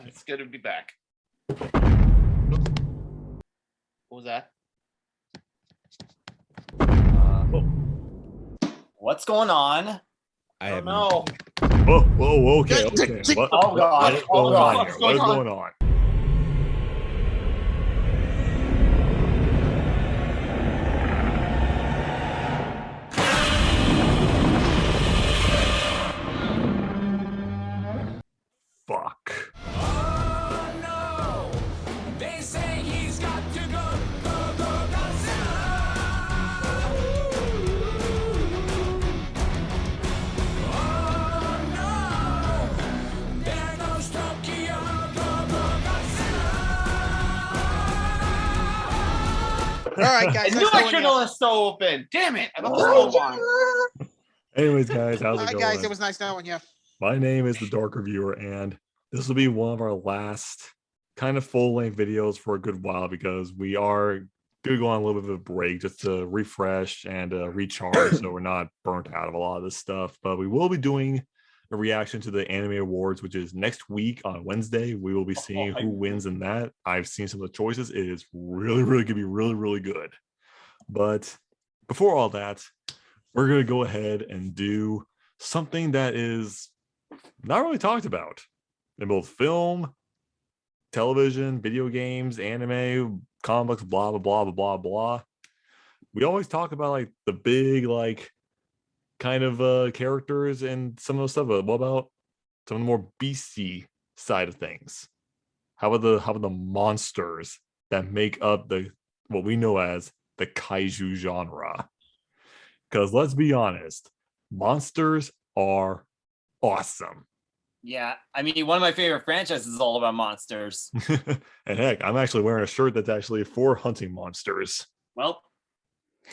It's good to be back. What was that? What's going on? I don't know. Whoa, okay. What, Oh God! What's going on here? What is going on? Fuck. All right, guys. I knew I should have left the stove open. Damn it! I left the stove on. Anyways, guys, how's it Hi, going? guys. It was nice knowing you. My name is the Dark Reviewer, and this will be one of our last kind of full-length videos for a good while because we are going to go on a little bit of a break just to refresh and recharge so we're not burnt out of a lot of this stuff. But we will be doing a reaction to the Anime Awards, which is next week on Wednesday. We will be seeing who wins in that. I've seen some of the choices. It is really going to be really good. But before all that, we're going to go ahead and do something that is not really talked about in both film, television, video games, anime, comic books, blah, blah, blah, blah, blah, blah. We always talk about like the big, like, kind of characters and some of the stuff, but what about some of the more beastie side of things? How about the monsters that make up the what we know as the kaiju genre? Because let's be honest, monsters are awesome. Yeah, I mean, one of my favorite franchises is all about monsters. And heck, I'm actually wearing a shirt that's actually for hunting monsters. Well,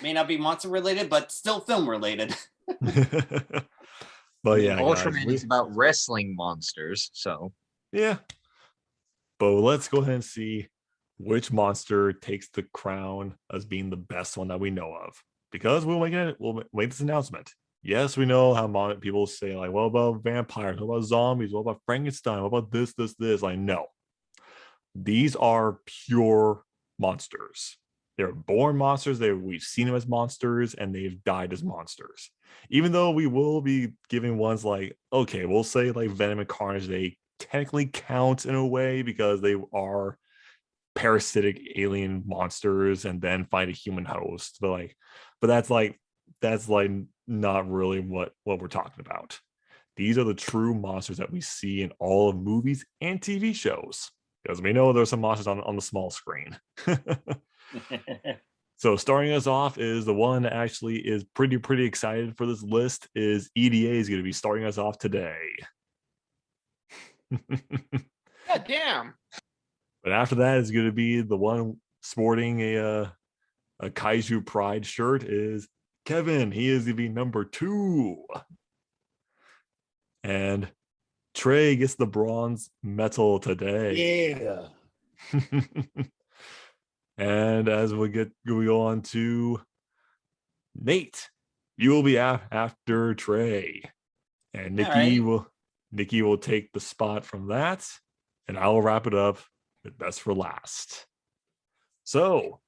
may not be monster related, but still film related. But yeah, Ultraman is about wrestling monsters, so yeah. But let's go ahead and see which monster takes the crown as being the best one that we know of. Because we'll make this announcement. Yes, we know how people say, like, what about vampires? What about zombies? What about Frankenstein? What about this? Like, no. These are pure monsters. They're born monsters. We've seen them as monsters, and they've died as monsters. Even though we will be giving ones like, okay, we'll say like Venom and Carnage, they technically count in a way because they are parasitic alien monsters and then find a human host. But that's not really what we're talking about. These are the true monsters that we see in all of movies and TV shows, because we know there's some monsters on the small screen. So starting us off is the one that actually is pretty excited for this list is EDA is going to be starting us off today. God damn. But after that is going to be the one sporting a Kaiju Pride shirt is Kevin. He is going to be number 2. And Trey gets the bronze medal today. Yeah. And as we go on to Nate, you will be after Trey, and Nikki will take the spot from that, and I will wrap it up with best for last. So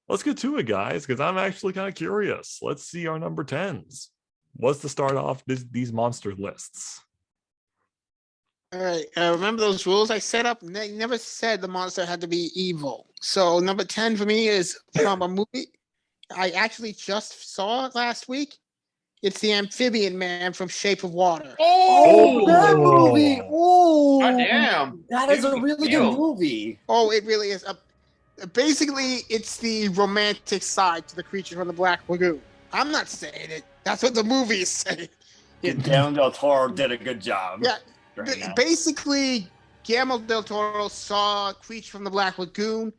let's get to it, guys, because I'm actually kind of curious. Let's see our number 10s. What's to start off these monster lists? All right. Remember those rules I set up? They never said the monster had to be evil. So number 10 for me is from a movie I actually just saw it last week. It's the Amphibian Man from Shape of Water. Oh, that movie! Oh, God damn. that is a really good movie. Oh, it really is. Basically, it's the romantic side to the Creature from the Black Lagoon. I'm not saying it. That's what the movie is saying. Guillermo del Toro did a good job. Yeah. Right Basically, Guillermo del Toro saw Creature from the Black Lagoon,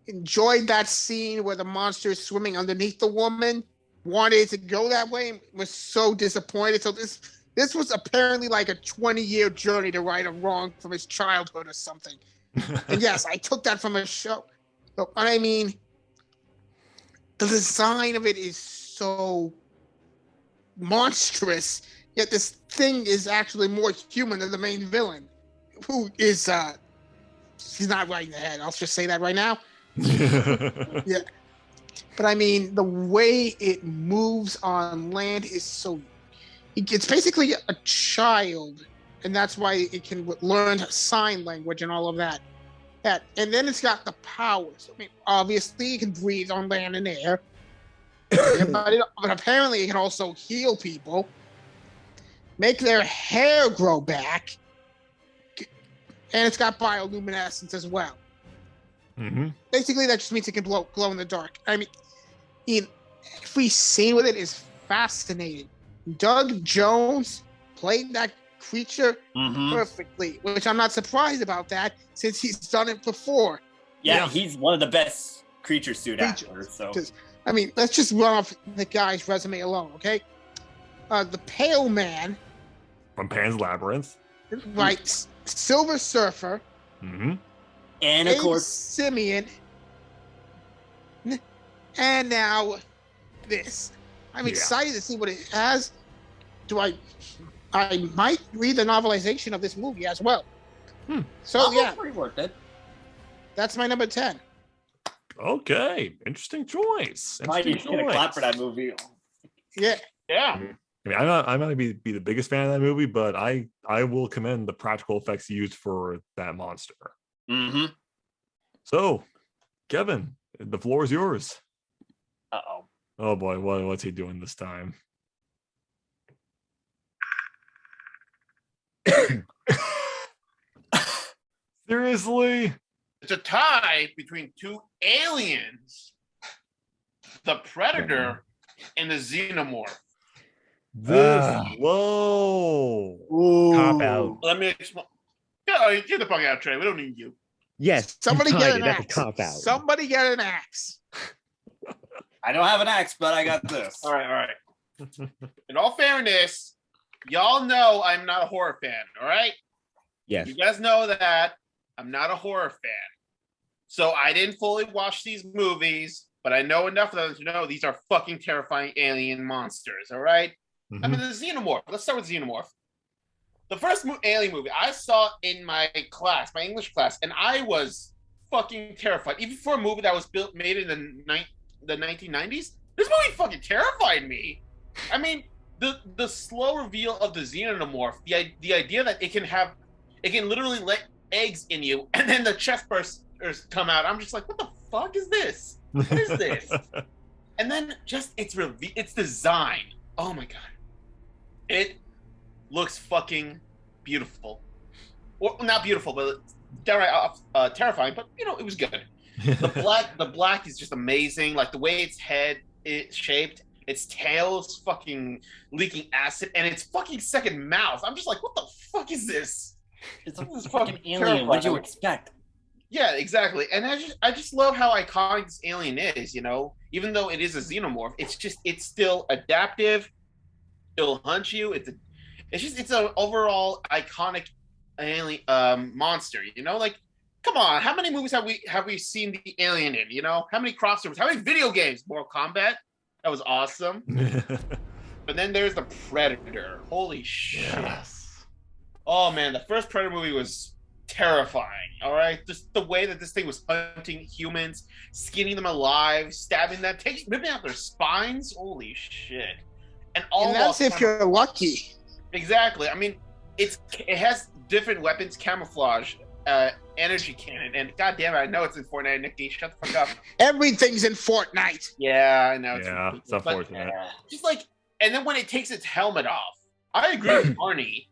enjoyed that scene where the monster is swimming underneath the woman, wanted it to go that way, and was so disappointed. So this was apparently like a 20-year journey to right a wrong from his childhood or something. And yes, I took that from a show. But I mean, the design of it is so monstrous Yet this thing is actually more human than the main villain, who is he's not right in the head. I'll just say that right now. Yeah. But I mean, the way it moves on land is so. It's basically a child, and that's why it can learn sign language and all of that. And then it's got the powers. I mean, obviously, it can breathe on land and air, but apparently, it can also heal people, make their hair grow back, and it's got bioluminescence as well. Mm-hmm. Basically, that just means it can glow in the dark. I mean, every scene with it is fascinating. Doug Jones played that creature perfectly, which I'm not surprised about that since he's done it before. Yeah, he's one of the best creature suit actors. So, I mean, let's just run off the guy's resume alone, okay? The Pale Man from Pan's Labyrinth, right? Silver Surfer, and of course Simeon, and now this. I'm excited to see what it has. I might read the novelization of this movie as well. So yeah, pretty worth it. That's my number 10. Okay, interesting choice. Might need to clap for that movie. Yeah. I mean, I might be the biggest fan of that movie, but I will commend the practical effects used for that monster. So, Kevin, the floor is yours. Uh-oh. Oh boy, what's he doing this time? Seriously? It's a tie between two aliens, the Predator and the Xenomorph. Whoa. Cop out. Let me explain. Get the fuck out, Trey. We don't need you. Yes. Somebody get an That's axe. a cop out. Somebody get an axe. I don't have an axe, but I got this. All right. In all fairness, y'all know I'm not a horror fan, all right? Yes. You guys know that I'm not a horror fan. So I didn't fully watch these movies, but I know enough of them to know these are fucking terrifying alien monsters, all right? I mean, the Xenomorph. Let's start with Xenomorph. The first alien movie I saw in my class, my English class, and I was fucking terrified. Even for a movie that was made in the 1990s, this movie fucking terrified me. I mean, the slow reveal of the Xenomorph, the idea that it can literally let eggs in you, and then the chest bursters come out. I'm just like, what the fuck is this? What is this? And then just its design. Oh my god, it looks fucking beautiful. Or not beautiful, but terrifying. But you know, it was good. The black is just amazing. Like the way its head is shaped, its tail's fucking leaking acid, and its fucking second mouth. I'm just like, what the fuck is this? It's like this fucking alien. What'd you expect? Yeah, exactly. And I just love how iconic this alien is. You know, even though it is a xenomorph, it's still adaptive. It'll hunt you. It's an overall iconic alien monster. You know, like, come on, how many movies have we seen the alien in? You know, how many crossovers? How many video games? Mortal Kombat. That was awesome. But then there's the Predator. Holy shit. Yes. Oh man, the first Predator movie was terrifying. All right, just the way that this thing was hunting humans, skinning them alive, stabbing them, ripping out their spines. Holy shit! And that's if you're lucky. Exactly. I mean, it has different weapons, camouflage, energy cannon, and goddamn it, I know it's in Fortnite. Nikki, shut the fuck up. Everything's in Fortnite. Yeah, I know. It's unfortunate. Just like, and then when it takes its helmet off, I agree with Arnie.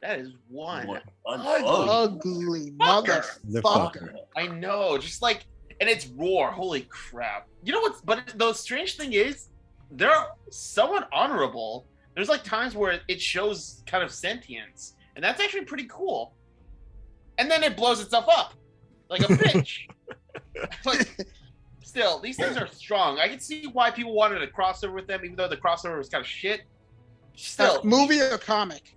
That is one ugly motherfucker. I know, just like, and its roar. Holy crap! You know what? But the strange thing is, they're somewhat honorable. There's like times where it shows kind of sentience, and that's actually pretty cool. And then it blows itself up like a bitch. But still, these things are strong. I can see why people wanted a crossover with them, even though the crossover was kind of shit. Still, movie or comic?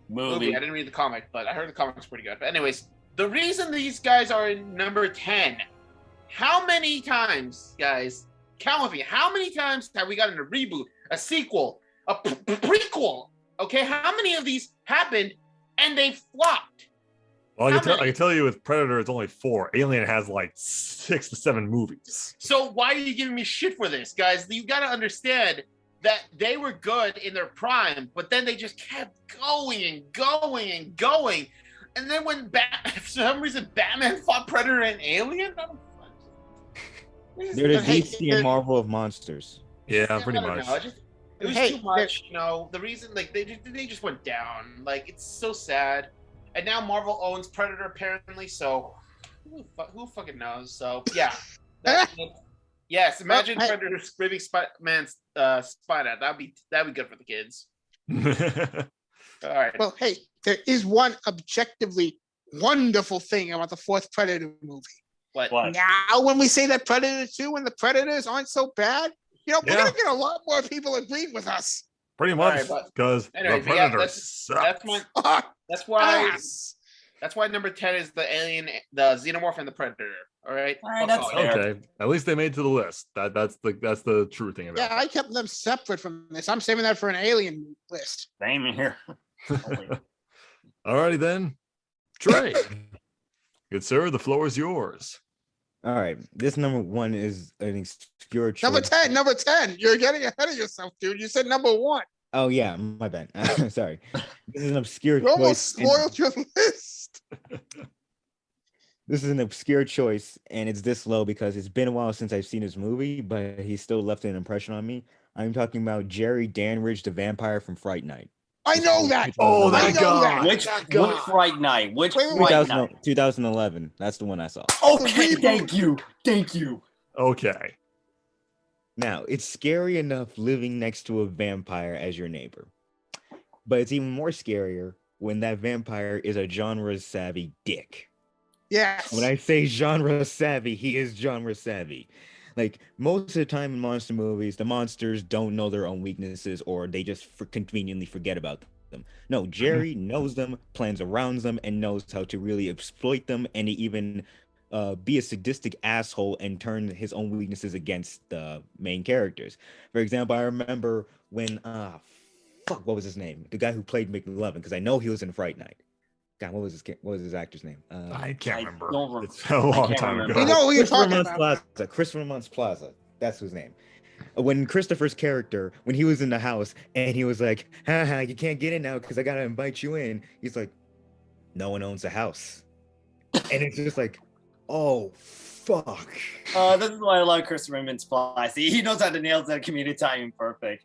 Movie. I didn't read the comic, but I heard the comic was pretty good. But anyways, the reason these guys are in number 10, how many times, guys, count with me, how many times have we gotten a reboot, a sequel, a prequel. Okay, how many of these happened and they flopped? Well, How I many? can tell you with Predator, it's only 4. Alien has like 6 to 7 movies. So why are you giving me shit for this, guys? You got to understand that they were good in their prime, but then they just kept going and going and going. And then when for some reason Batman fought Predator and Alien, They're the DC and Marvel of monsters. Yeah, pretty much. It was too much, you know. The reason, like, they just went down. Like, it's so sad. And now Marvel owns Predator apparently, so who fucking knows? So yeah, yes. Imagine Predator ripping Spider-Man's spine out. That'd be good for the kids. All right. Well, hey, there is one objectively wonderful thing about the 4th Predator movie. What? Now, when we say that Predator 2 and the Predators aren't so bad, you know, we're gonna get a lot more people agreeing with us. Pretty much, because the Predator sucks. That's why number 10 is the Alien, the Xenomorph, and the Predator. All right. That's fair. Okay. At least they made it to the list. That's the true thing about it. Yeah, I kept them separate from this. I'm saving that for an Alien list. Same here. Alrighty then, Trey. Good sir, the floor is yours. All right, this number 1 is an obscure choice. Number 10. You're getting ahead of yourself, dude. You said number 1. Oh yeah, my bad. Sorry. This is an obscure You almost spoiled your list. This is an obscure choice, and it's this low because it's been a while since I've seen this movie, but he still left an impression on me. I'm talking about Jerry Danridge, the vampire from Fright Night. I know that. Oh, that guy. Which Fright Night? Which Fright Night? 2011. That's the one I saw. Okay, thank you. Okay. Now, it's scary enough living next to a vampire as your neighbor. But it's even more scarier when that vampire is a genre-savvy dick. Yes. When I say genre-savvy, he is genre-savvy. Like, most of the time in monster movies, the monsters don't know their own weaknesses or they just conveniently forget about them. No, Jerry knows them, plans around them, and knows how to really exploit them and even be a sadistic asshole and turn his own weaknesses against the main characters. For example, I remember when, what was his name? The guy who played McLovin, because I know he was in Fright Night. God, what was his actor's name? I can't remember. It's a long time ago. You know who you're talking about. Christopher Montz Plaza. That's his name. When Christopher's character, when he was in the house and he was like, haha, you can't get in now because I gotta invite you in. He's like, no one owns a house. And it's just like, oh, fuck. This is why I love Christopher Mintz-Plasse. He knows how to nail that community timing perfect.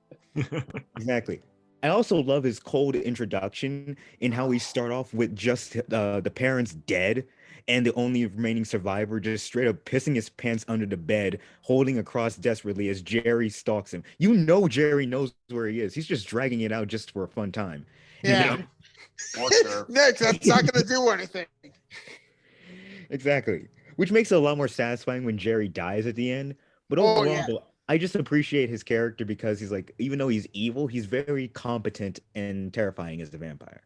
Exactly. I also love his cold introduction in how we start off with just the parents dead and the only remaining survivor just straight up pissing his pants under the bed, holding a cross desperately as Jerry stalks him. You know Jerry knows where he is. He's just dragging it out just for a fun time. Yeah. Next, that's not going to do anything. Exactly. Which makes it a lot more satisfying when Jerry dies at the end. But overall, I just appreciate his character because he's like, even though he's evil, he's very competent and terrifying as the vampire.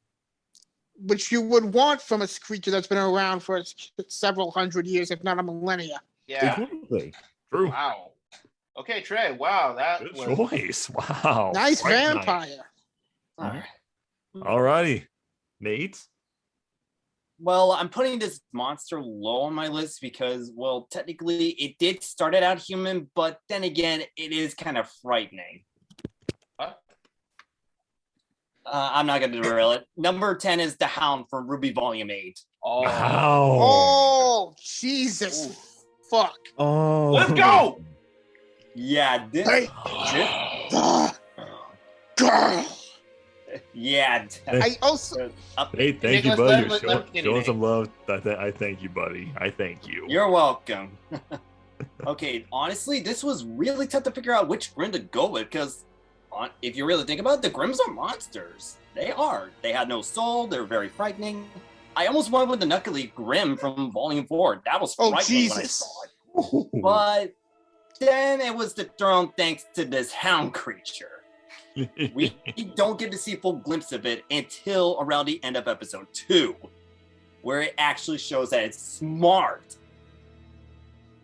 Which you would want from a creature that's been around for several hundred years, if not a millennia. Yeah. Exactly. True. Wow. Okay, Trey. Wow, that Good was choice. Wow. Nice Quite vampire. Nice. Alrighty. Nate? Well, I'm putting this monster low on my list because, well, technically it did start it out human, but then again, it is kind of frightening. I'm not going to derail it. Number 10 is The Hound from Ruby Volume 8. oh. Wow. Oh, Jesus. Ooh. Fuck. Oh. Let's go. Yeah, this. Hey. Girl. Yeah. I also. Hey, thank you, Nicholas, buddy. let me Showing some love. I thank you, buddy. I thank you. You're welcome. Okay, honestly, this was really tough to figure out which Grimm to go with because if you really think about it, the Grimms are monsters. They are. They had no soul. They're very frightening. I almost went with the Knuckly Grimm from Volume 4. That was frightening when I saw it. But then it was the throne thanks to this hound creature. We don't get to see a full glimpse of it until around the end of episode 2, where it actually shows that it's smart,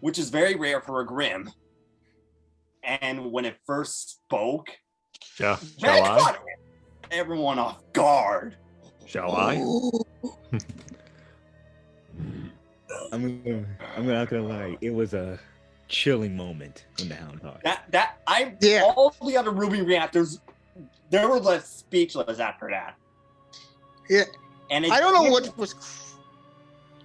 which is very rare for a Grimm. And when it first spoke, Shall That I? caught everyone off guard. Shall I? I'm not gonna lie. It was a chilling moment when the Hound talked. All the other Ruby reactors, they were left speechless after that. Yeah. And I don't know what was.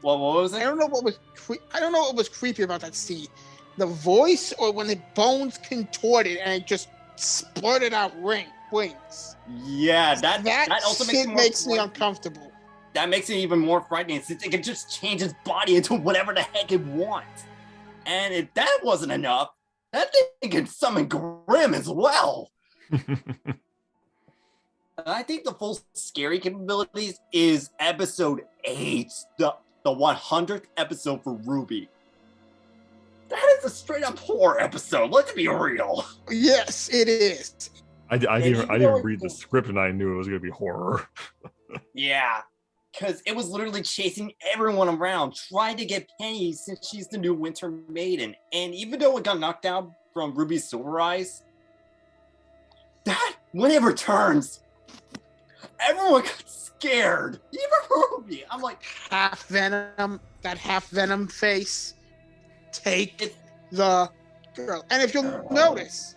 What was it? I don't know what was creepy about that scene. The voice, or when the bones contorted and it just splurted out wings. Yeah, that also makes me uncomfortable. That makes it even more frightening since it can just change its body into whatever the heck it wants. And if that wasn't enough, that thing can summon Grimm as well. I think the full scary capabilities is episode 8, the 100th episode for Ruby. That is a straight up horror episode. Let's be real. Yes, it is. I didn't read the script and I knew it was going to be horror. Yeah, because it was literally chasing everyone around, trying to get Penny since she's the new Winter Maiden. And even though it got knocked out from Ruby's Silver Eyes, that when it returns, everyone got scared. Even Ruby. I'm like, half Venom face. Take the girl. And if you'll notice,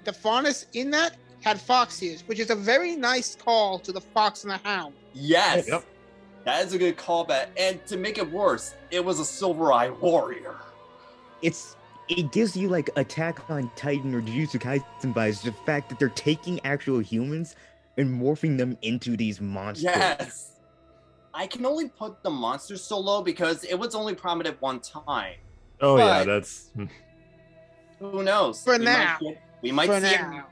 the faunus in that had fox ears, which is a very nice call to the Fox and the Hound. yes. Yep. That is a good callback. And to make it worse, it was a Silver Eye warrior. It gives you like Attack on Titan or Jujutsu Kaisen vibes. The fact that they're taking actual humans and morphing them into these monsters. Yes. I can only put the monsters so low because it was only prominent one time. Oh But- yeah, that's Who knows? For We now. we might For see now.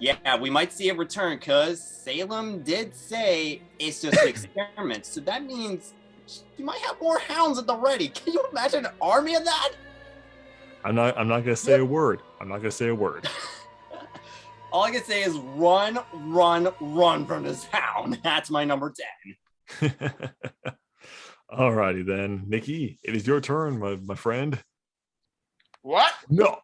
Yeah, we might see a return because Salem did say it's just an experiment. So that means you might have more hounds at the ready. Can you imagine an army of that? I'm not gonna say a word. I'm not gonna say a word. All I can say is run, run, run from this hound. That's my number 10. Alrighty then, Nikki, it is your turn, my friend. What? No.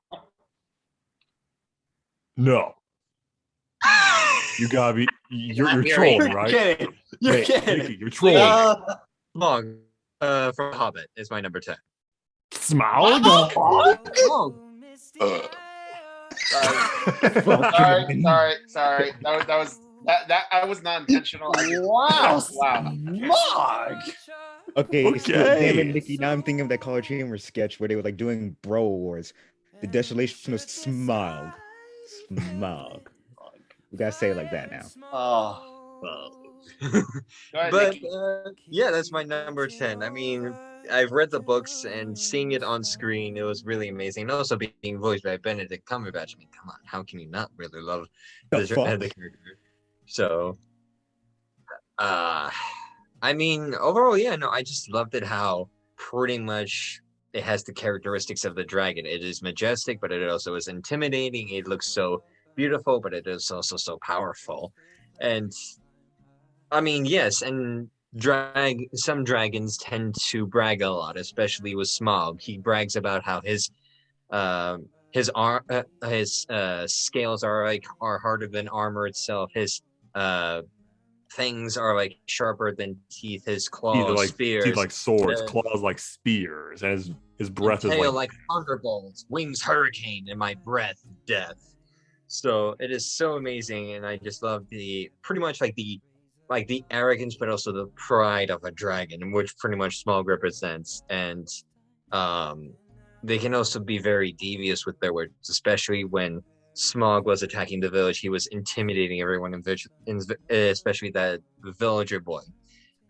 You gotta be. You're You're trolling, You're right? kidding. You're Hey, kidding. Nikki, you're trolling. Smog from Hobbit is my number 10. Smaug? Sorry. That I was not intentional. Wow. Wow. Smog. Okay, so, Okay. damn it, Nikki. Now I'm thinking of that College Humor sketch where they were like doing bro wars. The desolation was Smog. Smog. We gotta say it like that now. Oh. Go ahead, But Nikki. yeah, that's my number 10. I mean, I've read the books and seeing it on screen, it was really amazing. And also being voiced by Benedict Cumberbatch. I mean, come on, how can you not really love The the fuck? character? So, I mean, overall, yeah, no, I just loved it how pretty much it has the characteristics of the dragon. It is majestic, but it also is intimidating. It looks so beautiful, but it is also so powerful. And I mean, yes, and some dragons tend to brag a lot, especially with Smaug. He brags about how his scales are harder than armor itself. His things are like sharper than teeth. His Teeth claws, are like spears, teeth like swords, uh, claws like spears, and his breath is tail like like thunderbolts, wings hurricane, and my breath death. So it is so amazing, and I just love the pretty much like the arrogance, but also the pride of a dragon, which pretty much Smaug represents. And they can also be very devious with their words, especially when Smaug was attacking the village. He was intimidating everyone, especially that villager boy.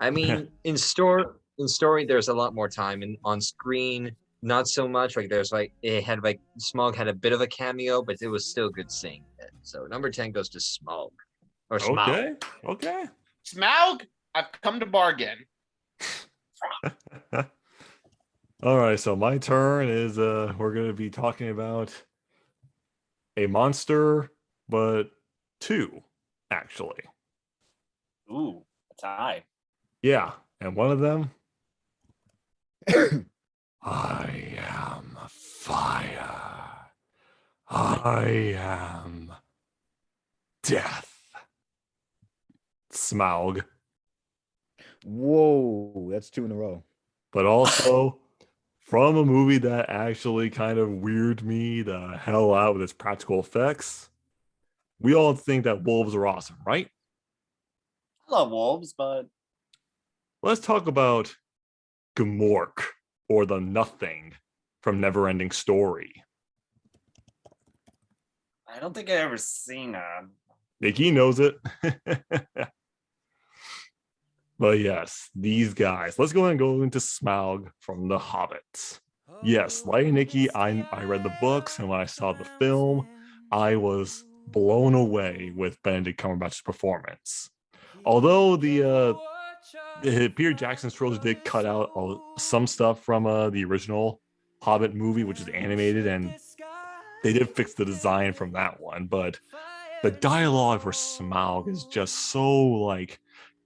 I mean, in story, there's a lot more time, and on screen, not so much. Like Smaug had a bit of a cameo, but it was still good seeing it. So number 10 goes to Smaug. Or Smaug. Okay. Smaug, I've come to bargain. All right, so my turn is we're going to be talking about a monster, but 2 actually. Ooh, a tie. Yeah, and one of them I am fire. I am death. Smaug. Whoa, that's 2 in a row. But also from a movie that actually kind of weirded me the hell out with its practical effects. We all think that wolves are awesome, right? I love wolves, but Let's talk about Gmork, or the Nothing from Neverending Story. I don't think I ever seen that. Nikki knows it. But yes, these guys. Let's go ahead and go into Smaug from The Hobbit. Yes, like Nikki, I read the books, and when I saw the film, I was blown away with Benedict Cumberbatch's performance. Although the Peter Jackson's trilogy did cut out some stuff from the original Hobbit movie, which is animated, and they did fix the design from that one, but the dialogue for Smaug is just so like,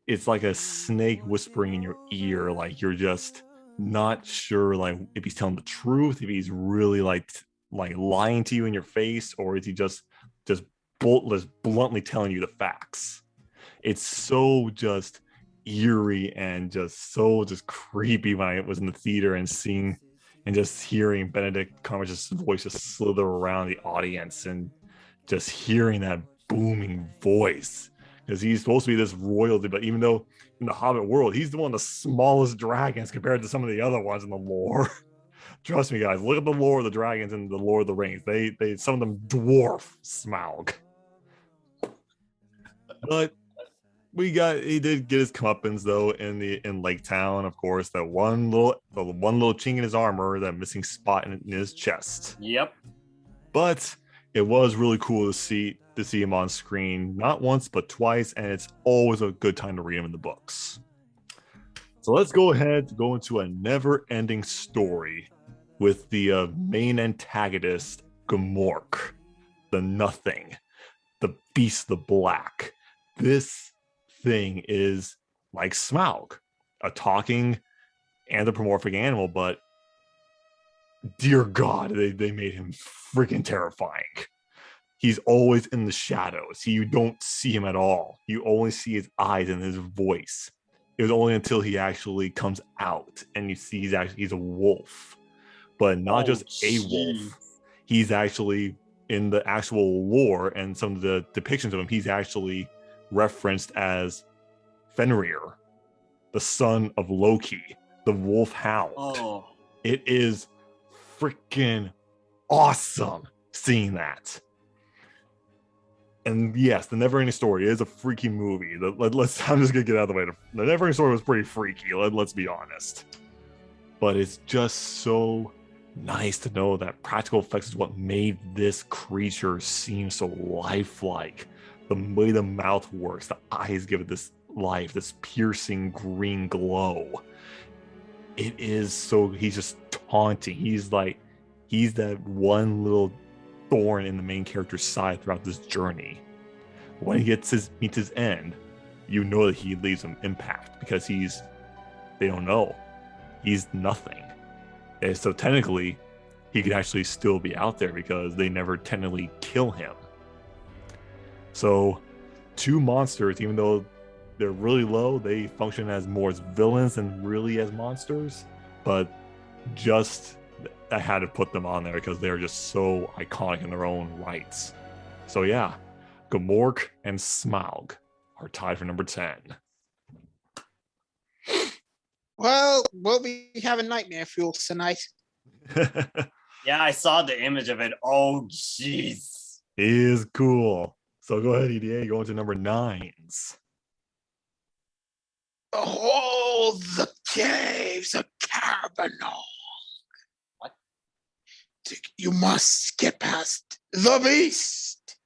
it's like a snake whispering in your ear, like you're just not sure like if he's telling the truth, if he's really like lying to you in your face, or is he just bluntly telling you the facts. It's so just eerie and just so just creepy when I was in the theater and seeing and just hearing Benedict Cumberbatch's voice just slither around the audience and just hearing that booming voice, because he's supposed to be this royalty, but even though in the Hobbit world he's the one of the smallest dragons compared to some of the other ones in the lore. Trust me, guys, look at the lore of the dragons in the Lord of the Rings. They some of them dwarf Smaug. But he did get his comeuppance though in Lake Town, of course, the one little chink in his armor, that missing spot in his chest. Yep. But it was really cool to see him on screen, not once but twice, and it's always a good time to read him in the books. So let's go ahead to go into a never-ending story with the main antagonist, Gmork, the Nothing, the Beast of the Black. This thing is like Smaug, a talking anthropomorphic animal, but dear God, they made him freaking terrifying. He's always in the shadows. You don't see him at all. You only see his eyes and his voice. It was only until he actually comes out and you see he's a wolf, but not just a wolf. He's actually, in the actual lore and some of the depictions of him, he's actually referenced as Fenrir, the son of Loki, the wolf hound. Oh. It is freaking awesome seeing that. And yes, the Neverending Story is a freaky movie. I'm just gonna get out of the way. The Neverending Story was pretty freaky. Let's be honest. But it's just so nice to know that practical effects is what made this creature seem so lifelike. The way the mouth works, the eyes give it this life, this piercing green glow. It is so, he's just taunting. He's that one little thorn in the main character's side throughout this journey. When he meets his end, you know that he leaves an impact, because they don't know. He's nothing. And so technically, he could actually still be out there because they never technically kill him. So, two monsters, even though they're really low, they function as more as villains than really as monsters. But just, I had to put them on there because they're just so iconic in their own rights. So yeah, Gmork and Smaug are tied for number 10. Well, we'll be having nightmare fuels tonight. Yeah, I saw the image of it. Oh, jeez. It is cool. So go ahead, EDA, go into number 9s. Oh, the caves of Carbonol. What? You must get past the beast.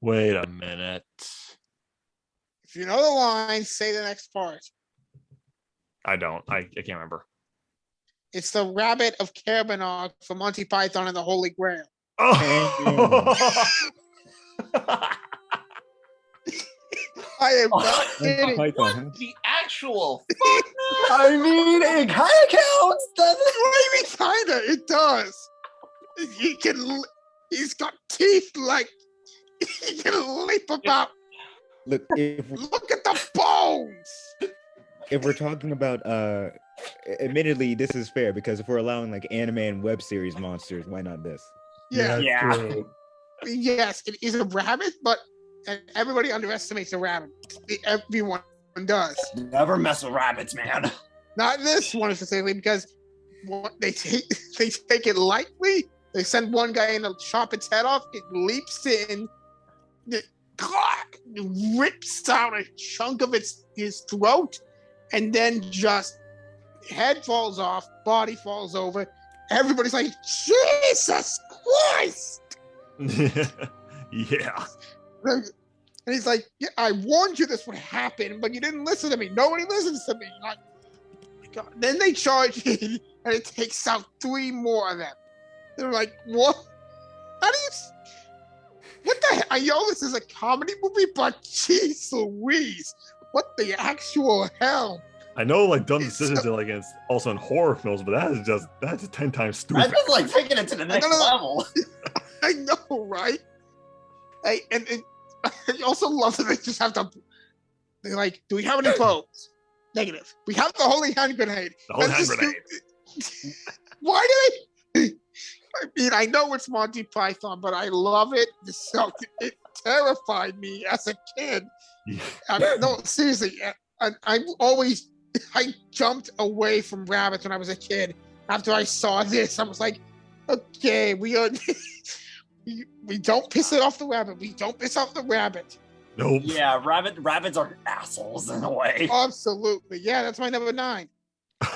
Wait a minute. If you know the line, say the next part. I don't. I can't remember. It's the rabbit of Carbonol from Monty Python and the Holy Grail. Oh! I am not kidding. What the actual fuck? I mean, it kind of counts, doesn't it? Maybe kinda, it does. He's got teeth like You can leap about. Look, Look at the bones. if we're talking about admittedly this is fair because if we're allowing like anime and web series monsters, why not this? Yeah. Yeah. True. Yes, it is a rabbit, but everybody underestimates a rabbit. Everyone does. Never mess with rabbits, man. Not this one specifically, because they take it lightly. They send one guy in to chop its head off. It leaps in, it rips out a chunk of his throat, and then just head falls off, body falls over. Everybody's like, Jesus Christ! Yeah. And he's like, yeah, I warned you this would happen, but you didn't listen to me. Nobody listens to me. Like, God. Then they charge in, and it takes out 3 more of them. They're like, what? How do you? What the hell? I know this is a comedy movie, but jeez Louise, what the actual hell? I know like dumb decisions are like it's also in horror films, but that's just 10 times stupid. That's just like taking it to the next level. I know, right? And I also love that they just have to. They're like, do we have any bones? Negative. We have the holy hand grenade. The holy That's hand just grenade. Why do they? I mean, I know it's Monty Python, but I love it. So it terrified me as a kid. Yeah. No, seriously, I jumped away from rabbits when I was a kid. After I saw this, I was like, okay, we don't piss it off the rabbit. We don't piss off the rabbit. Nope. Yeah, rabbits are assholes in a way. Absolutely. Yeah, that's my number 9.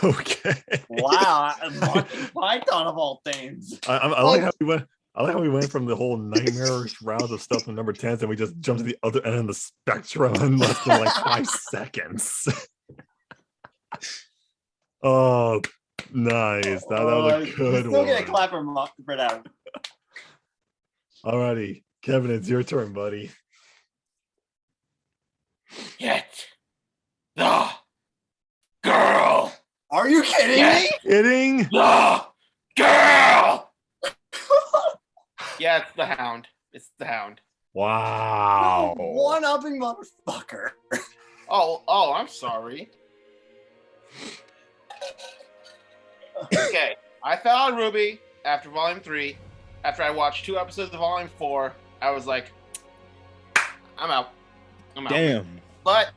Okay. Wow, Monty Python of all things. I like how we went. I like how we went from the whole nightmarish round of stuff in number 10, and we just jumped to the other end of the spectrum in less than like 5 seconds. Oh, nice. That was a good Still one. get a clap for that. Alrighty, Kevin, it's your turn, buddy. Get the girl. Are you kidding me? Kidding? The girl. Yeah, it's the Hound. It's the Hound. Wow. One-upping motherfucker. Oh, I'm sorry. Okay, I fell on Ruby after Volume 3. After I watched 2 episodes of Volume 4, I was like, I'm out. Damn. But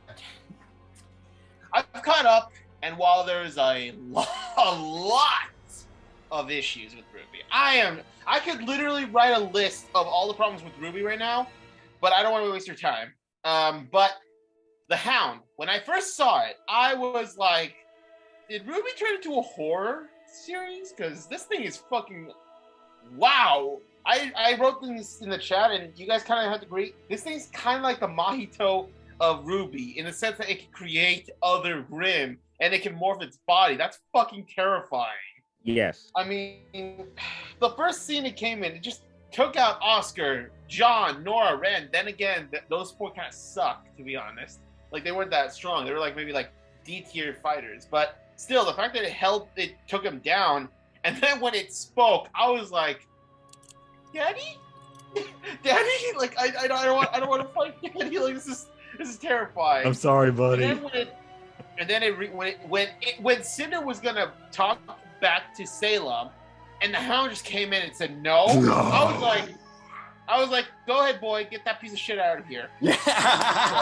I've caught up, and while there's a lot of issues with Ruby, I could literally write a list of all the problems with Ruby right now, but I don't want to waste your time. But the Hound, when I first saw it, I was like, did Ruby turn into a horror series? Because this thing is fucking wow. I wrote things in the chat, and you guys kind of had to agree. This thing's kind of like the Mahito of Ruby, in the sense that it can create other Grimm, and it can morph its body. That's fucking terrifying. Yes. I mean, the first scene it came in, it just took out Oscar, John, Nora, Ren. Then again, those 4 kind of suck, to be honest. Like, they weren't that strong. They were like maybe like D-tier fighters. But still, the fact that it took him down, and then when it spoke, I was like, Daddy? Daddy? Like, I don't want to fight Daddy. Like, this is terrifying. I'm sorry, buddy. And then when Cinder was gonna talk back to Salem, and the Hound just came in and said no. I was like, go ahead, boy, get that piece of shit out of here. Yeah.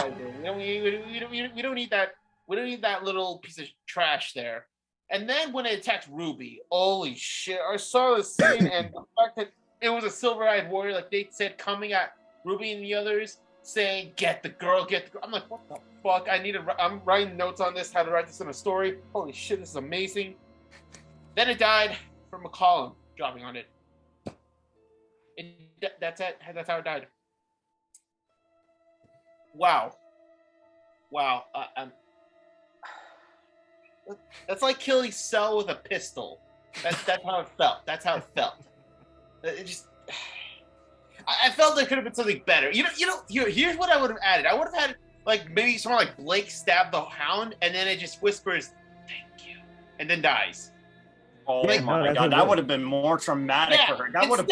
We don't need that. We don't need that little piece of trash there. And then when it attacked Ruby, holy shit! I saw the scene, and the fact that it was a silver-eyed warrior, like they said, coming at Ruby and the others, saying, get the girl. I'm like, what the fuck? I'm writing notes on this, how to write this in a story. Holy shit, this is amazing. Then it died from a column dropping on it. That's it. That's how it died. Wow. That's like killing Cell with a pistol. That's how it felt. It just. I felt there could have been something better. Here's what I would have added. I would have had like maybe someone like Blake stab the Hound, and then it just whispers, "Thank you," and then dies. Oh my god, that would have been more traumatic for her. That would have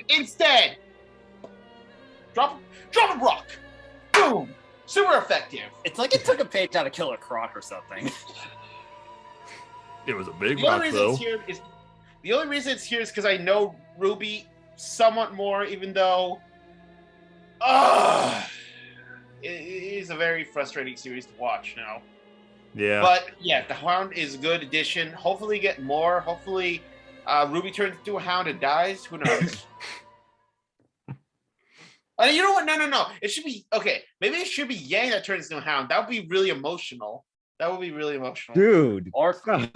instead, Drop a rock. Boom. Super effective. It's like it took a page out of Killer Croc or something. It was a big The only rock, reason though. it's here is because I know Ruby somewhat more, even though it is a very frustrating series to watch now. Yeah. But yeah, the Hound is a good addition. Hopefully get more. Hopefully Ruby turns into a Hound and dies. Who knows? You know what? No. It should be okay. Maybe it should be Yang that turns into a Hound. That would be really emotional. Dude. Or I'm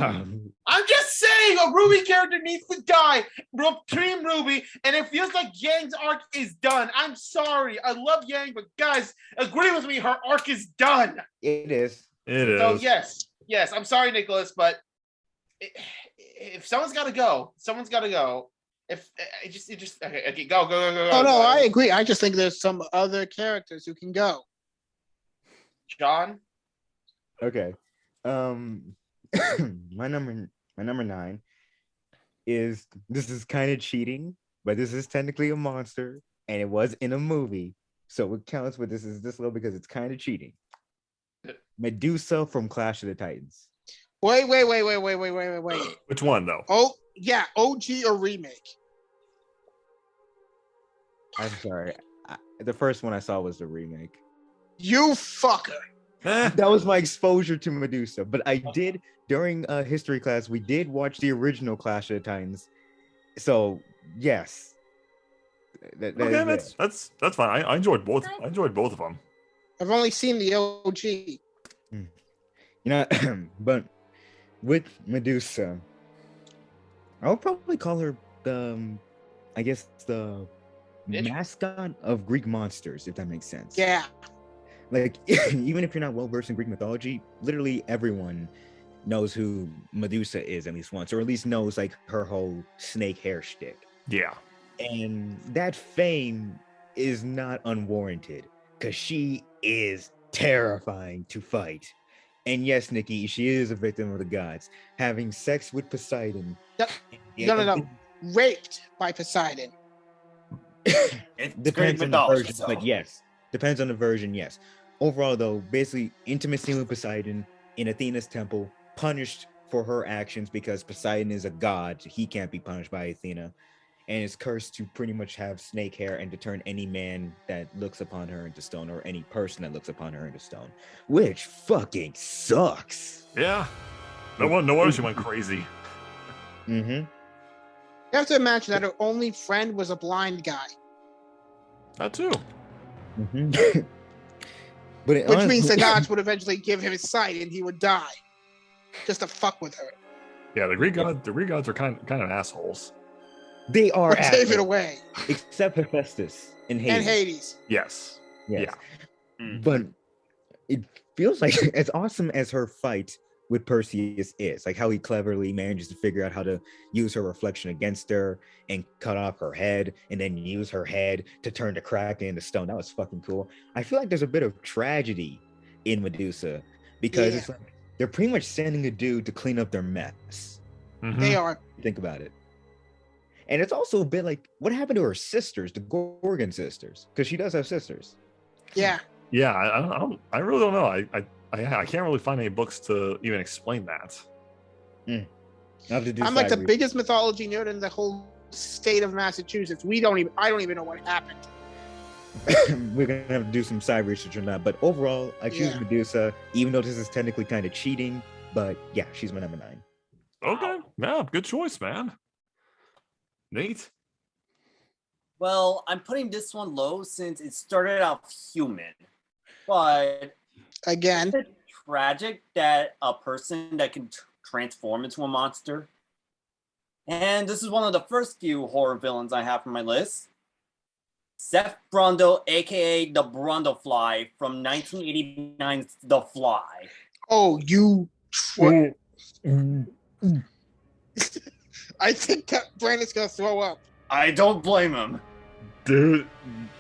just saying a Ruby character needs to die. Team Ruby, and it feels like Yang's arc is done. I'm sorry. I love Yang, but guys, agree with me. Her arc is done. It is. It is. So yes. I'm sorry, Nicholas, but if someone's got to go, someone's got to go. If it just okay, go. Oh no, I agree. I just think there's some other characters who can go. John. Okay. My number 9 is, this is kind of cheating, but this is technically a monster, and it was in a movie, so it counts. But this is this low because it's kind of cheating. Medusa from Clash of the Titans. Wait. Which one, though? Oh yeah, OG or remake? I'm sorry. The first one I saw was the remake. You fucker. That was my exposure to Medusa. But I did, during history class, we did watch the original Clash of the Titans. So yes. Okay, that's fine. I enjoyed both. I enjoyed both of them. I've only seen the OG. You know, but with Medusa, I would probably call her the mascot of Greek monsters, if that makes sense. Yeah. Like, even if you're not well versed in Greek mythology, literally everyone knows who Medusa is at least once, or at least knows like her whole snake hair shtick. Yeah. And that fame is not unwarranted, because she is terrifying to fight. And yes, Nikki, she is a victim of the gods, having sex with Poseidon. No. Raped by Poseidon. It Depends on the version, but yes. Depends on the version, yes. Overall, though, basically intimacy with Poseidon in Athena's temple, punished for her actions because Poseidon is a god. He can't be punished by Athena. And is cursed to pretty much have snake hair and to turn any man that looks upon her into stone, or any person that looks upon her into stone. Which fucking sucks. Yeah. No wonder she went crazy. Mm-hmm. You have to imagine that her only friend was a blind guy. That too. Mm-hmm. But Which means the gods would eventually give him his sight and he would die. Just to fuck with her. Yeah, the Greek gods are kind of assholes. They are Or save it away. Except Hephaestus and Hades. And Hades. Yes. Yes. Yeah. But it feels like, as awesome as her fight with Perseus is, like how he cleverly manages to figure out how to use her reflection against her and cut off her head, and then use her head to turn the Kraken into stone. That was fucking cool. I feel like there's a bit of tragedy in Medusa, because it's like they're pretty much sending a dude to clean up their mess. Mm-hmm. They are. Think about it. And it's also a bit like, what happened to her sisters, the Gorgon sisters? Because she does have sisters. Yeah. Yeah, I really don't know. I can't really find any books to even explain that. I'm like the biggest mythology nerd in the whole state of Massachusetts. I don't even know what happened. We're gonna have to do some side research on that. But overall, I choose Medusa, even though this is technically kind of cheating. But yeah, she's my number 9. Okay, yeah, good choice, man. Nate? Well, I'm putting this one low since it started out human. But again, it's tragic that a person that can transform into a monster. And this is one of the first few horror villains I have on my list. Seth Brundle, aka the Brundlefly from 1989's The Fly. Oh, I think that Brandon's gonna throw up. I don't blame him. Dude,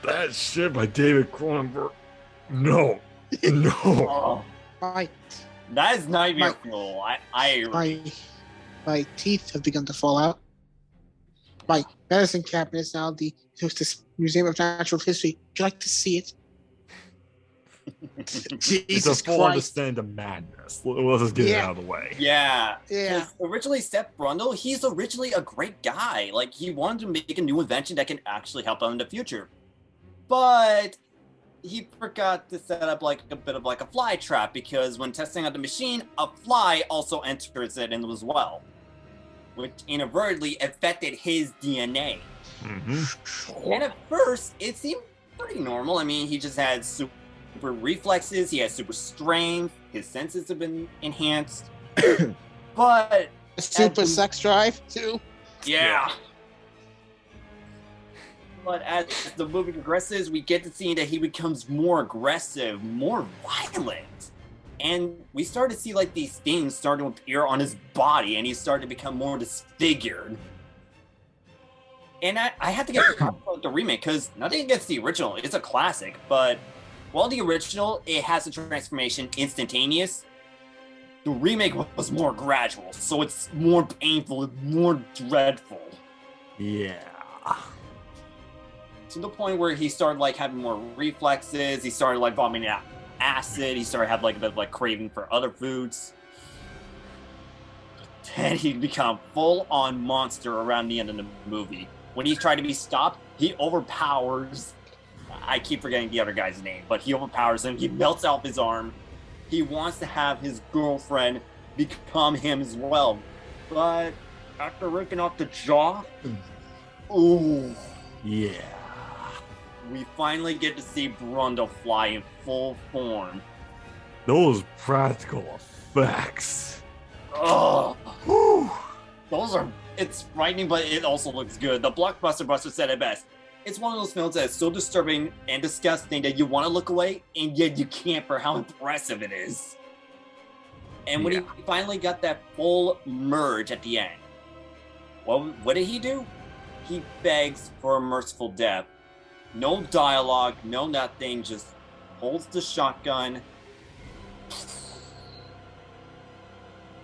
that shit by David Cronenberg. No. Oh, My that is nightmare fuel. my teeth have begun to fall out. My medicine cabinet is now the There's this Museum of Natural History. Would you like to see it? It's a Jesus full Christ. descent of madness. Let's just get it out of the way. Yeah. Yeah. 'Cause originally, Seth Brundle, he's originally a great guy. Like, he wanted to make a new invention that can actually help out in the future. But he forgot to set up like a bit of like a fly trap, because when testing out the machine, a fly also enters it in as well, which inadvertently affected his DNA. And at first, it seemed pretty normal. I mean, he just had super reflexes, he has super strength, his senses have been enhanced. But A super sex drive, too. yeah. But as the movie progresses, we get to see that he becomes more aggressive, more violent. And we start to see like these things starting to appear on his body, and he's starting to become more disfigured. And I had to get props about the remake, because nothing against the original. It's a classic, but while the original, it has a transformation instantaneous, the remake was more gradual, so it's more painful, more dreadful. Yeah. To the point where he started like having more reflexes, he started like vomiting out acid, he started having like a bit of like craving for other foods. Then he'd become full-on monster around the end of the movie. When he tried to be stopped, he overpowers. I keep forgetting the other guy's name, but he overpowers him. He melts off his arm. He wants to have his girlfriend become him as well. But after ripping off the jaw, ooh, Yeah. we finally get to see Brundle fly in full form. Those practical effects. Ugh. Whew. Those are, it's frightening, but it also looks good. The Blockbuster Buster said it best. It's one of those films that's so disturbing and disgusting that you want to look away, and yet you can't for how impressive it is. And when he finally got that full merge at the end, what did he do? He begs for a merciful death. No dialogue, no nothing, just holds the shotgun.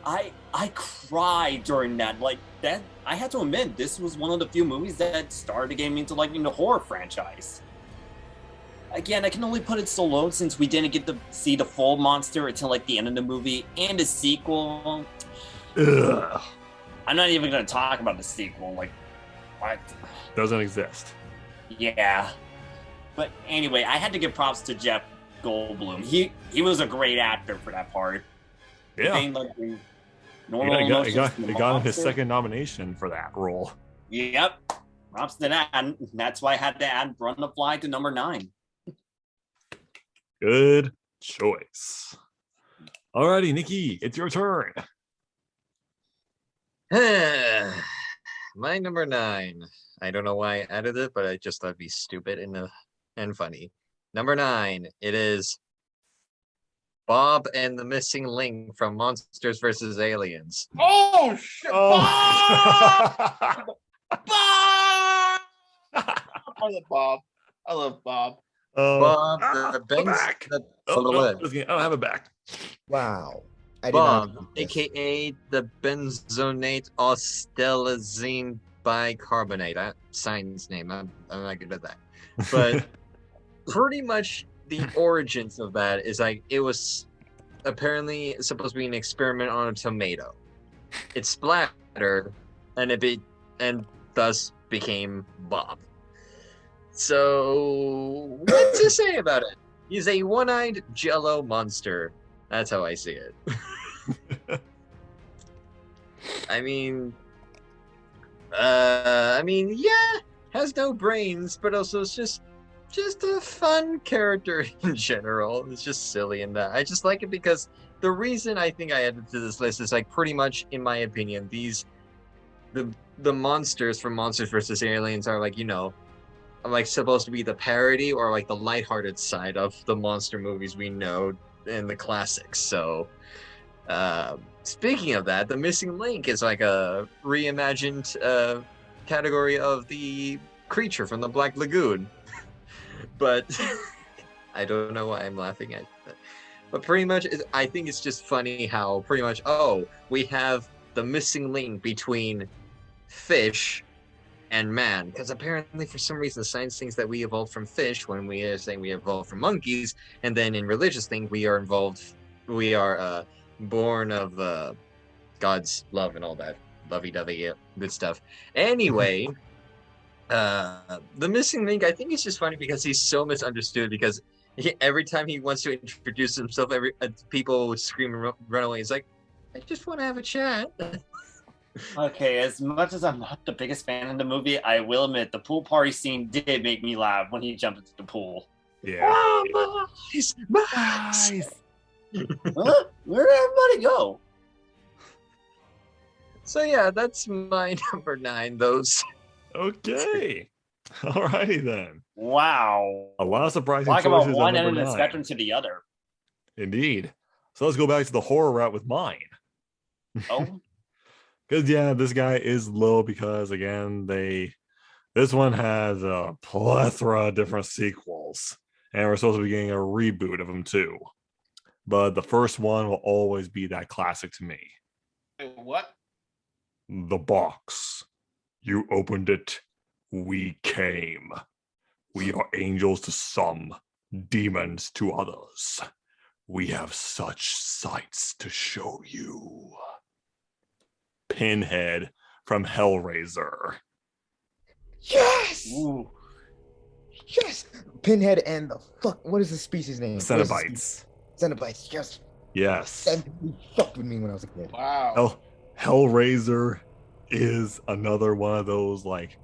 I cried during that. Like, that, I had to admit, this was one of the few movies that started getting me into liking the horror franchise. Again, I can only put it so low since we didn't get to see the full monster until like the end of the movie, and the sequel. Ugh. I'm not even gonna talk about the sequel. Like, what? Doesn't exist. Yeah. But anyway, I had to give props to Jeff Goldblum. He was a great actor for that part. Yeah. Being, like, the normal He got emotions from the him his monster. second nomination for that role. Yep. Props to that. And that's why I had to add Run the Fly to number 9. Good choice. Alrighty, Nikki, it's your turn. My number 9. I don't know why I added it, but I just thought it'd be stupid and funny. Number 9, it is Bob and the Missing Link from Monsters vs. Aliens. Oh shit! Bob! Bob! I love Bob. I love Bob. Bob, the I'm back. the, Oh, the no, what? I don't have it back. Wow. I did Bob, not know this. aka the benzonate ostelazine bicarbonate. Science name. I'm not good at that. But pretty much the origins of that is like it was apparently supposed to be an experiment on a tomato. It splattered, and thus became Bob. So what to say about it? He's a one-eyed Jello monster. That's how I see it. I mean, yeah, has no brains, but also it's just a fun character in general. It's just silly in that. I just like it because the reason I think I added to this list is like pretty much, in my opinion, the monsters from Monsters vs. Aliens are like, you know, like supposed to be the parody or like the lighthearted side of the monster movies we know in the classics. So speaking of that, the Missing Link is like a reimagined category of the creature from the Black Lagoon. But I don't know why I'm laughing at that. But pretty much, I think it's just funny how pretty much, we have the missing link between fish and man, because apparently for some reason science thinks that we evolved from fish when we are saying we evolved from monkeys, and then in religious thing we are born of God's love and all that lovey-dovey good stuff. Anyway, the missing link, I think it's just funny because he's so misunderstood because every time he wants to introduce himself, people would scream and run away. He's like, I just want to have a chat. Okay, as much as I'm not the biggest fan of the movie, I will admit the pool party scene did make me laugh when he jumped into the pool. Yeah. Oh, Nice. Huh? Where did everybody go? So yeah, that's my number 9. Those. Okay. Alrighty then. Wow. A lot of surprising Talk choices about at one end number of the 9. spectrum to the other. Indeed. So let's go back to the horror route with mine. Oh, Because yeah, this guy is low because again, this one has a plethora of different sequels, and we're supposed to be getting a reboot of them too. But the first one will always be that classic to me. What? The box. You opened it. We came. We are angels to some, demons to others. We have such sights to show you. Pinhead from Hellraiser. Yes! ooh. Yes! Pinhead and the fuck, what is the species name? What is the Cenobites. Cenobites, yes. Yes. That really fucked with me when I was a kid. Wow. Hellraiser is another one of those like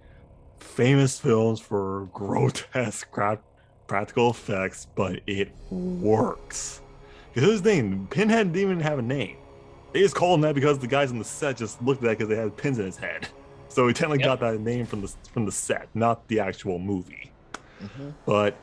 famous films for grotesque practical effects, but it works. Because his name, Pinhead didn't even have a name. They just called him that because the guys on the set just looked at that because they had pins in his head. So he technically got that name from the set, not the actual movie. Mm-hmm. But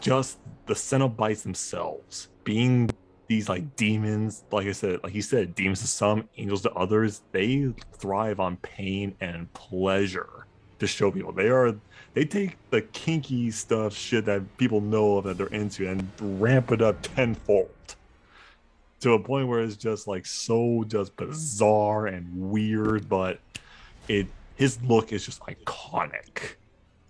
just the Cenobites themselves being these like demons, like I said, like you said, demons to some, angels to others, they thrive on pain and pleasure to show people. They take the kinky stuff, shit that people know of that they're into, and ramp it up tenfold to a point where it's just like so just bizarre and weird, but his look is just iconic.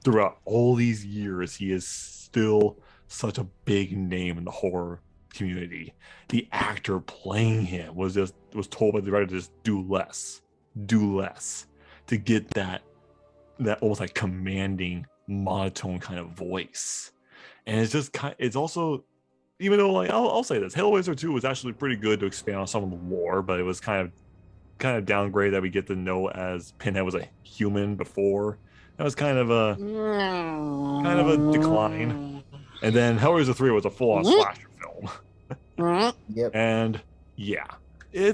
Throughout all these years, he is still such a big name in the horror community. The actor playing him was told by the writer to just do less to get that almost like commanding monotone kind of voice. And it's also, even though like I'll say this, Hellraiser 2 was actually pretty good to expand on some of the lore, but it was kind of downgrade that we get to know as Pinhead was a human before. That was kind of a decline. And then Hellraiser 3 was a full-on slasher film. Yep. And yeah, the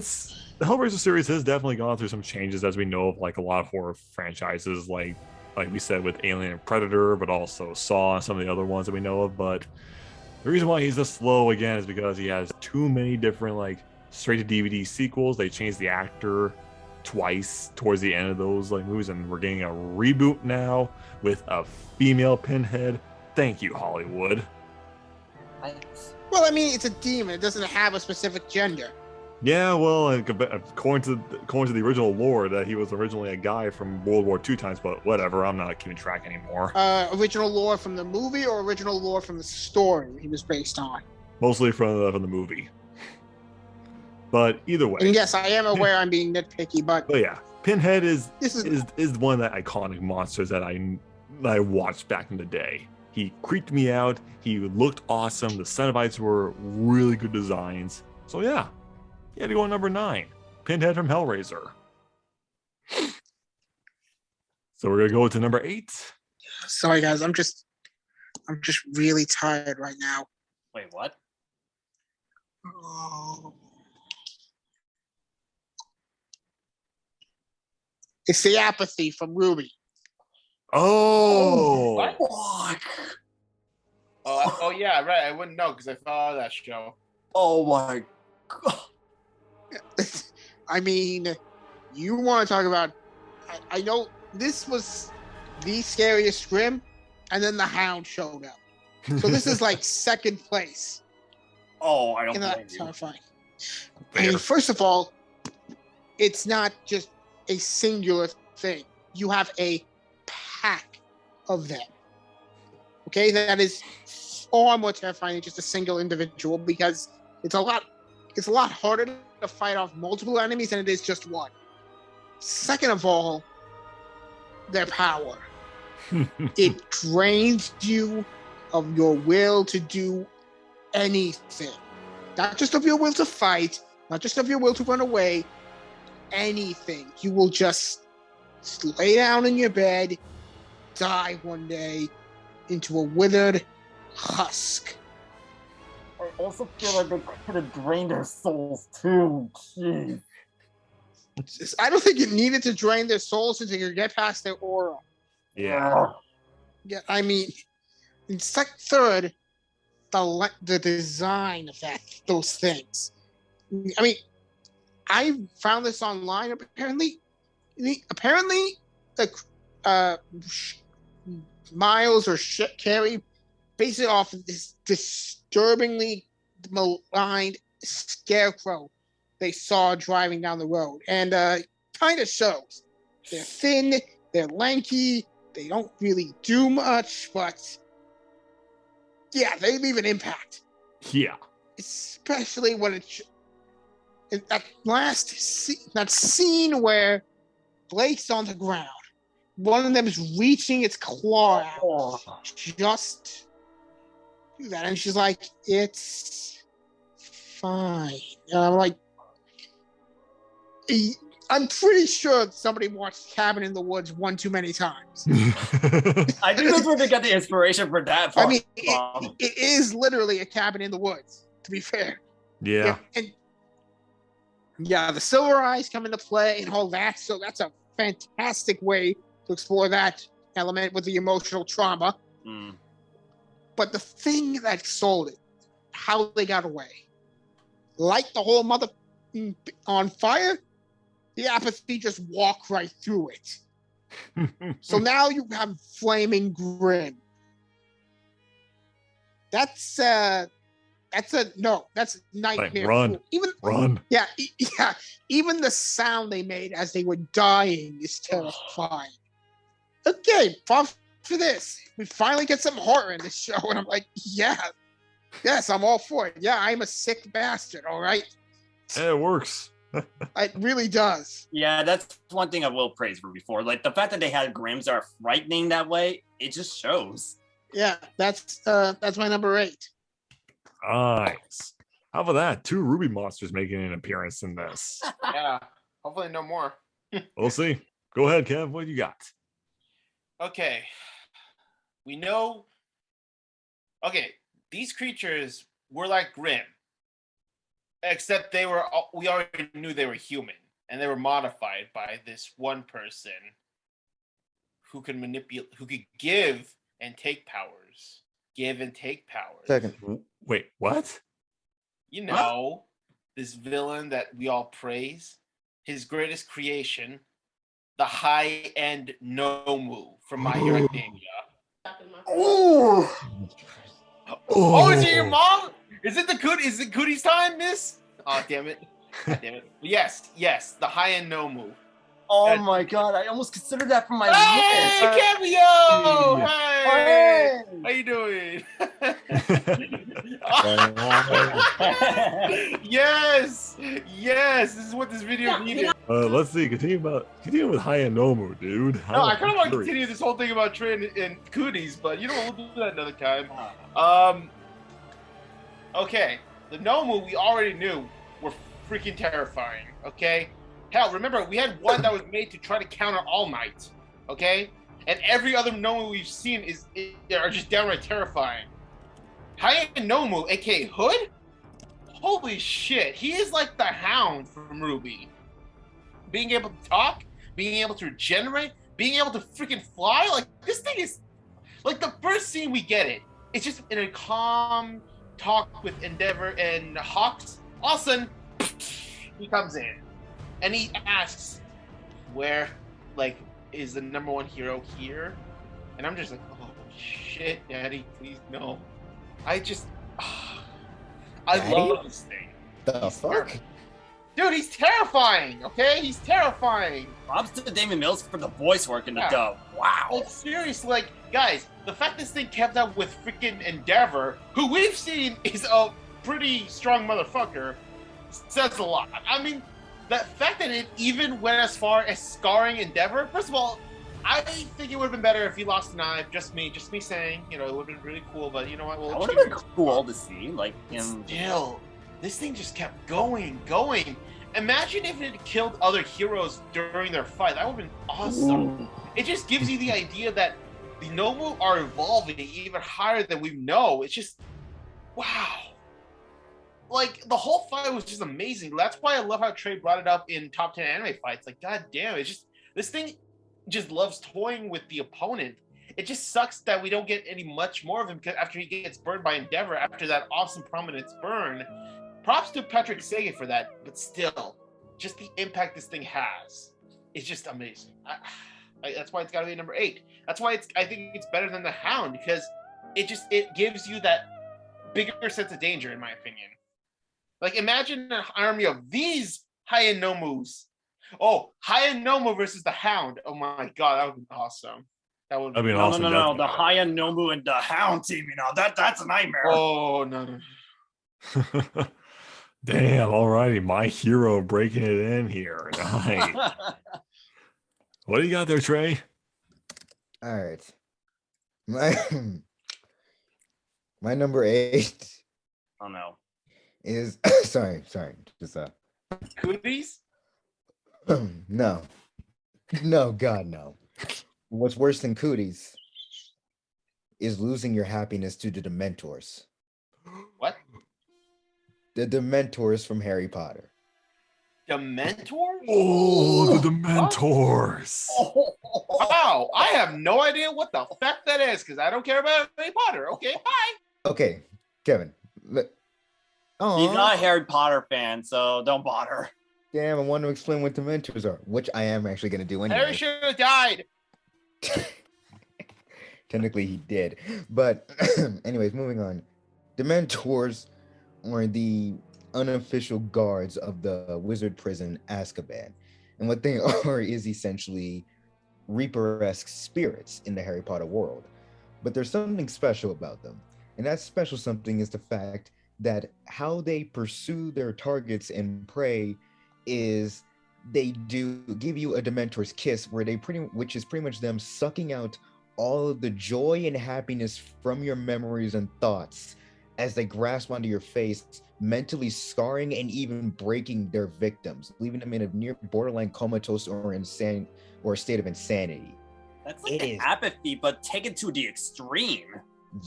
Hellraiser series has definitely gone through some changes, as we know of like a lot of horror franchises, like we said with Alien and Predator, but also Saw and some of the other ones that we know of. But the reason why he's this slow again is because he has too many different like straight to DVD sequels. They changed the actor twice towards the end of those like movies, and we're getting a reboot now with a female Pinhead. Thank you, Hollywood. Well, I mean, it's a demon. It doesn't have a specific gender. Yeah, well, according to the original lore, that he was originally a guy from World War II times, but whatever, I'm not keeping track anymore. Original lore from the movie or original lore from the story he was based on? Mostly from the movie. But either way. And yes, I am aware I'm being nitpicky, but yeah, Pinhead is one of the iconic monsters that I watched back in the day. He creeped me out. He looked awesome. The Cenobites were really good designs. So yeah, he had to go on number 9. Pinhead from Hellraiser. So we're gonna go to number 8. sorry guys, I'm just really tired right now. Wait, what? Oh. It's the apathy from Ruby. Oh, Fuck. Oh yeah, right. I wouldn't know because I follow that show. Oh my god. I mean, you want to talk about... I know this was the scariest Grim, and then the Hound showed up. So this is like second place. Oh, I don't In blame that you. terrifying. I mean, first of all, it's not just a singular thing. You have a of them. Okay, that is far more terrifying than just a single individual because it's a lot harder to fight off multiple enemies than it is just one. Second of all, their power. It drains you of your will to do anything. Not just of your will to fight, not just of your will to run away, anything. You will just lay down in your bed, die one day into a withered husk. I also feel like they could have drained their souls too. Jeez. I don't think it needed to drain their souls until you get past their aura. Yeah. Yeah, I mean, in third, the design of those things. I mean, I found this online. Apparently, the Miles or Carrie based it off of this disturbingly maligned scarecrow they saw driving down the road, and kind of shows. They're thin, they're lanky, they don't really do much, but yeah, they leave an impact. Yeah. Especially when that scene where Blake's on the ground. One of them is reaching its claw out. Just do that. And she's like, it's fine. And I'm like, I'm pretty sure somebody watched Cabin in the Woods one too many times. I think that's where they got the inspiration for that. I mean, it is literally a cabin in the woods, to be fair. Yeah. And yeah, the silver eyes come into play and all that. So that's a fantastic way to explore that element with the emotional trauma. Mm. But the thing that sold it, how they got away, light the whole mother on fire, the apathy just walk right through it. So now you have flaming grin. That's nightmare. Like, run. Yeah. Even the sound they made as they were dying is terrifying. Okay, for this, we finally get some horror in this show, and I'm like, yes, I'm all for it. Yeah, I'm a sick bastard. All right. Yeah, it works. It really does. Yeah, that's one thing I will praise for before. Like the fact that they had Grimms frightening that way, it just shows. Yeah, that's my number 8. Nice. How about that? 2 Ruby monsters making an appearance in this. Yeah, hopefully no more. We'll see. Go ahead, Kev. What do you got? Okay. We know. Okay, these creatures were like Grimm, except we already knew they were human, and they were modified by this one person who could manipulate, who could give and take powers. Give and take powers. Second. Wait, what? You know, this villain that we all praise, his greatest creation, the high-end Nomu from My Hero Academia. Oh, Oh, is it your mom? Is it Cootie's time, miss? Oh, damn it. God damn it. Yes, the high-end Nomu. oh my god! I almost considered that for my Hey, list. Cameo! Hey! Hey! How you doing? Yes! This is what this video needed. Let's see. Continue with Haya Nomu, dude. No, I kind of want to continue this whole thing about Trey and Cooties, but we'll do that another time. Okay, the Nomu we already knew were freaking terrifying. Okay, hell, remember we had one that was made to try to counter All Might. Okay, and every other Nomu we've seen are just downright terrifying. Haya Nomu, aka Hood. Holy shit, he is like the Hound from Ruby. Being able to talk, being able to regenerate, being able to freaking fly. Like, this thing is... Like, the first scene we get it, it's just in a calm talk with Endeavor and Hawks. All of a sudden, he comes in. And he asks, where, like, is the number 1 hero here? And I'm just like, oh, shit, Daddy, please, no. I just... I love this thing. The fuck? Dude, he's terrifying. Okay, he's terrifying. Props to Damon Mills for the voice work in the Yeah. dub. Wow. Like seriously, like guys, the fact this thing kept up with freaking Endeavor, who we've seen is a pretty strong motherfucker, says a lot. I mean, the fact that it even went as far as scarring Endeavor. First of all, I think it would have been better if he lost an eye. Just me saying. You know, it would have been really cool. But you know what? That would have been cool to see. Like him. Still, this thing just kept going. Imagine if it had killed other heroes during their fight. That would have been awesome. Ooh. It just gives you the idea that the Nomu are evolving even higher than we know. It's just, wow. Like, the whole fight was just amazing. That's why I love how Trey brought it up in Top 10 Anime Fights. Like, god damn, it's just, this thing just loves toying with the opponent. It just sucks that we don't get any much more of him after he gets burned by Endeavor after that awesome prominence burn. Props to Patrick Sagan for that, but still, just the impact this thing has is just amazing. That's why it's got to be number 8. That's why I think it's better than the Hound, because it gives you that bigger sense of danger, in my opinion. Like, imagine an army of these Haya Nomus. Oh, Haya Nomu versus the Hound. Oh my god, that would be awesome. That would be awesome. No. The Haya Nomu and the Hound teaming up. That's a nightmare. Oh no. Damn, alrighty, my hero breaking it in here. Nice. What do you got there, Trey? All right. My number 8 Oh no. is sorry. Just Cooties? no. God, no. What's worse than cooties is losing your happiness to the Dementors. What? The Dementors from Harry Potter. Dementors? Oh, the Dementors. Wow, I have no idea what the fuck that is because I don't care about Harry Potter. Okay, bye. Okay, Kevin. He's not a Harry Potter fan, so don't bother. Damn, I want to explain what Dementors are, which I am actually going to do anyway. Harry should have died. Technically, he did. But anyways, moving on. Dementors are the unofficial guards of the wizard prison Azkaban. And what they are is essentially Reaper-esque spirits in the Harry Potter world. But there's something special about them. And that special something is the fact that how they pursue their targets and prey is they do give you a Dementor's kiss, which is pretty much them sucking out all of the joy and happiness from your memories and thoughts as they grasp onto your face, mentally scarring and even breaking their victims, leaving them in a near borderline comatose or a state of insanity. That's like an apathy, but taken to the extreme.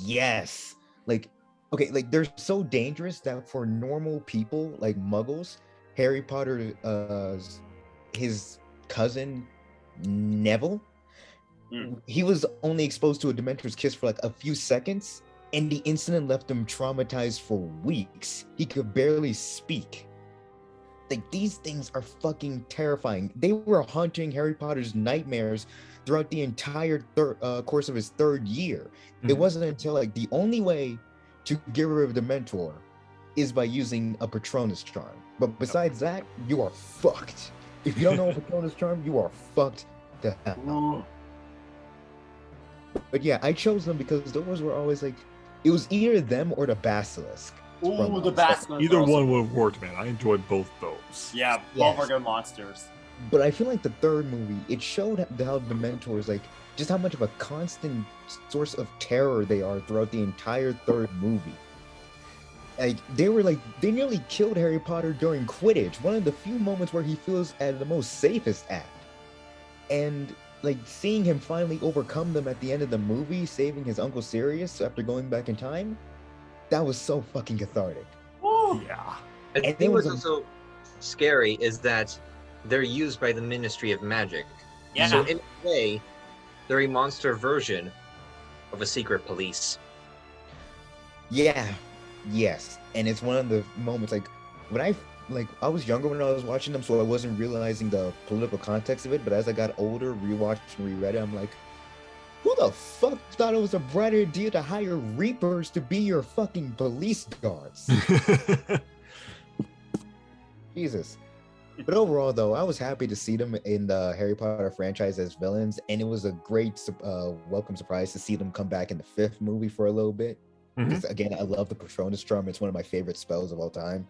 Yes. Like, okay, like they're so dangerous that for normal people like muggles, Harry Potter, his cousin Neville, he was only exposed to a Dementor's kiss for like a few seconds, and the incident left him traumatized for weeks. He could barely speak. Like, these things are fucking terrifying. They were haunting Harry Potter's nightmares throughout the entire course of his 3rd year. It wasn't until like the only way to get rid of the Dementor is by using a Patronus charm. But besides that, you are fucked. If you don't know a Patronus charm, you are fucked to hell. But yeah, I chose them because those were always like, it was either them or the Basilisk. Ooh, the Basilisk. Either one would have worked, man. I enjoyed both those. Yeah, both are good monsters. But I feel like the 3rd movie, it showed how the Mentors, like, just how much of a constant source of terror they are throughout the entire 3rd movie. Like, they nearly killed Harry Potter during Quidditch, one of the few moments where he feels at the most safest at. And like, seeing him finally overcome them at the end of the movie, saving his Uncle Sirius after going back in time, that was so fucking cathartic. Ooh. Yeah. I think what's also scary is that they're used by the Ministry of Magic. Yeah. So in a way, they're a monster version of a secret police. Yeah. Yes. And it's one of the moments, like, when I was younger when I was watching them, so I wasn't realizing the political context of it. But as I got older, rewatched and reread it, I'm like, who the fuck thought it was a bright idea to hire Reapers to be your fucking police guards? Jesus. But overall, though, I was happy to see them in the Harry Potter franchise as villains, and it was a great welcome surprise to see them come back in the 5th movie for a little bit. Because again, I love the Patronus charm; it's one of my favorite spells of all time.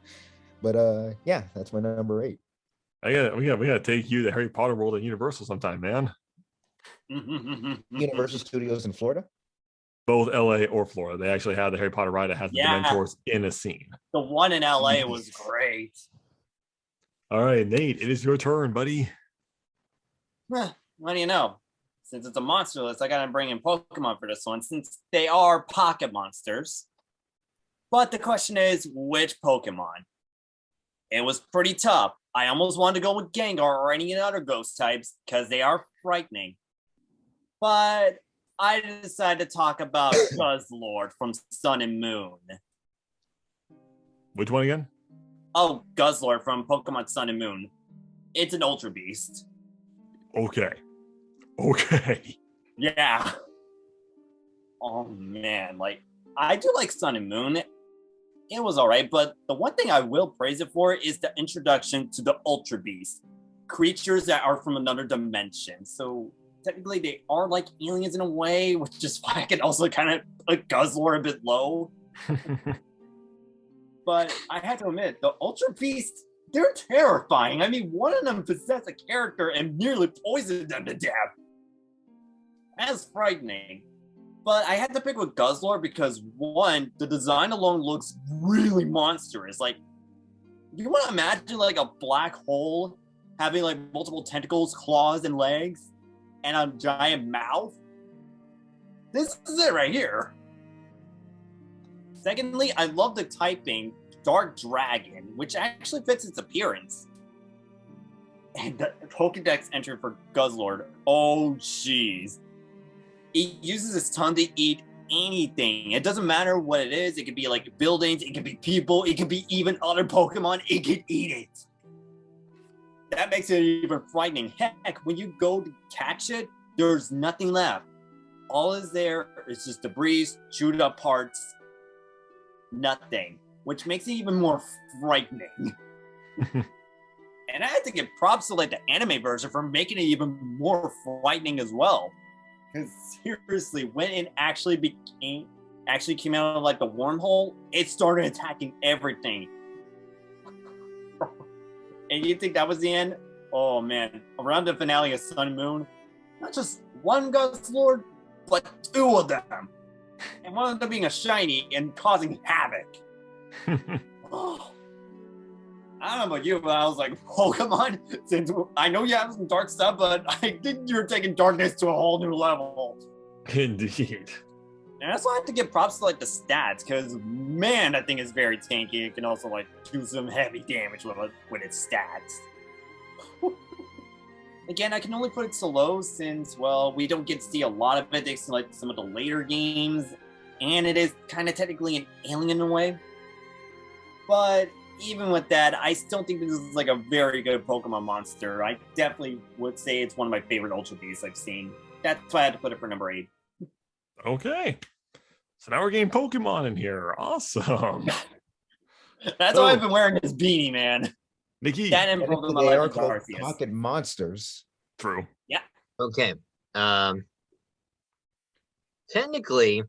But yeah, that's my number 8. We gotta take you to Harry Potter World at Universal sometime, man. Universal Studios in Florida. Both LA or Florida. They actually have the Harry Potter ride that has the Dementors in a scene. The one in LA was great. All right, Nate, it is your turn, buddy. What do you know? Since it's a monster list, I gotta bring in Pokemon for this one, since they are pocket monsters. But the question is, which Pokemon? It was pretty tough. I almost wanted to go with Gengar or any other ghost types because they are frightening. But I decided to talk about Guzzlord from Sun and Moon. Which one again? Oh, Guzzlord from Pokemon Sun and Moon. It's an Ultra Beast. Okay. Yeah. Oh man, like I do like Sun and Moon. It was all right, but the one thing I will praise it for is the introduction to the Ultra Beast, creatures that are from another dimension. So technically, they are like aliens in a way, which is why I can also kind of like Guzzlord a bit low. But I have to admit, the Ultra Beasts, they're terrifying. I mean, one of them possessed a character and nearly poisoned them to death. That's frightening. But I had to pick with Guzzlord because, one, the design alone looks really monstrous. Like, you want to imagine like a black hole having like multiple tentacles, claws, and legs, and a giant mouth? This is it right here. Secondly, I love the typing Dark Dragon, which actually fits its appearance. And the Pokedex entry for Guzzlord, oh jeez. It uses its tongue to eat anything. It doesn't matter what it is. It could be like buildings, it could be people, it could be even other Pokemon. It could eat it. That makes it even frightening. Heck, when you go to catch it, there's nothing left. All is there is just debris, chewed up parts, nothing, which makes it even more frightening. And I had to give props to like the anime version for making it even more frightening as well. Because seriously, when it actually came out of like the wormhole, it started attacking everything. And you think that was the end? Oh man, around the finale of Sun and Moon, not just one Guzzlord, but 2 of them. And one of them being a shiny and causing havoc. Oh. I don't know about you, but I was like, Pokemon, since I know you have some dark stuff, but I think you're taking darkness to a whole new level. Indeed. And that's why I have to give props to like the stats, because man, that thing is very tanky. It can also like do some heavy damage with its stats. Again, I can only put it so low since, well, we don't get to see a lot of it thanks to like some of the later games, and it is kind of technically an alien in a way. But even with that, I still think this is like a very good Pokemon monster. I definitely would say it's one of my favorite Ultra Beasts I've seen. That's why I had to put it for number 8. Okay. So now we're getting Pokemon in here. Awesome. That's why I've been wearing this beanie, man. Nikki. That improved my They life are with called Arceus. pocket monsters. True. Yeah. Okay. Technically,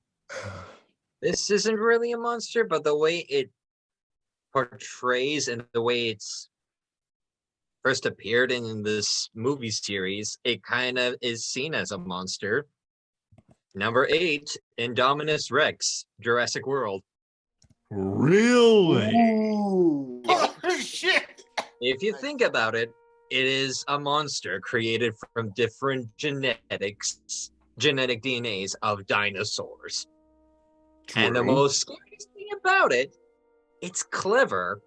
this isn't really a monster, but the way it portrays and the way it's first appeared in this movie series, it kind of is seen as a monster. Number 8, Indominus Rex, Jurassic World. Really? Ooh. Oh shit! If you think about it, it is a monster created from different genetic DNAs of dinosaurs. True. And the most scariest thing about it, it's clever,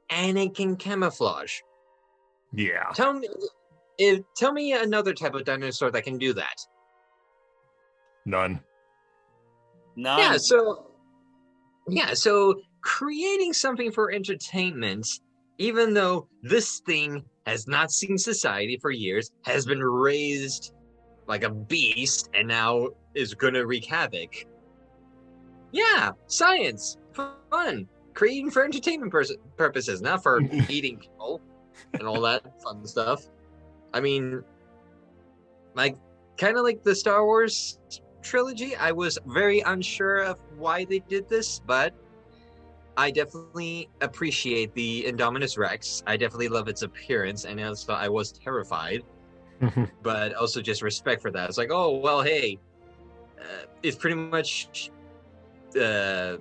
and it can camouflage. Yeah. Tell me another type of dinosaur that can do that. None. None. So creating something for entertainment, even though this thing has not seen society for years, has been raised like a beast, and now is gonna wreak havoc. Yeah, science, fun, creating for entertainment purposes, not for eating people. and all that fun stuff. I mean, like, kind of like the Star Wars trilogy, I was very unsure of why they did this, but I definitely appreciate the Indominus Rex. I definitely love its appearance, and also I was terrified, but also just respect for that. It's like, oh, well, hey, it's pretty much, it's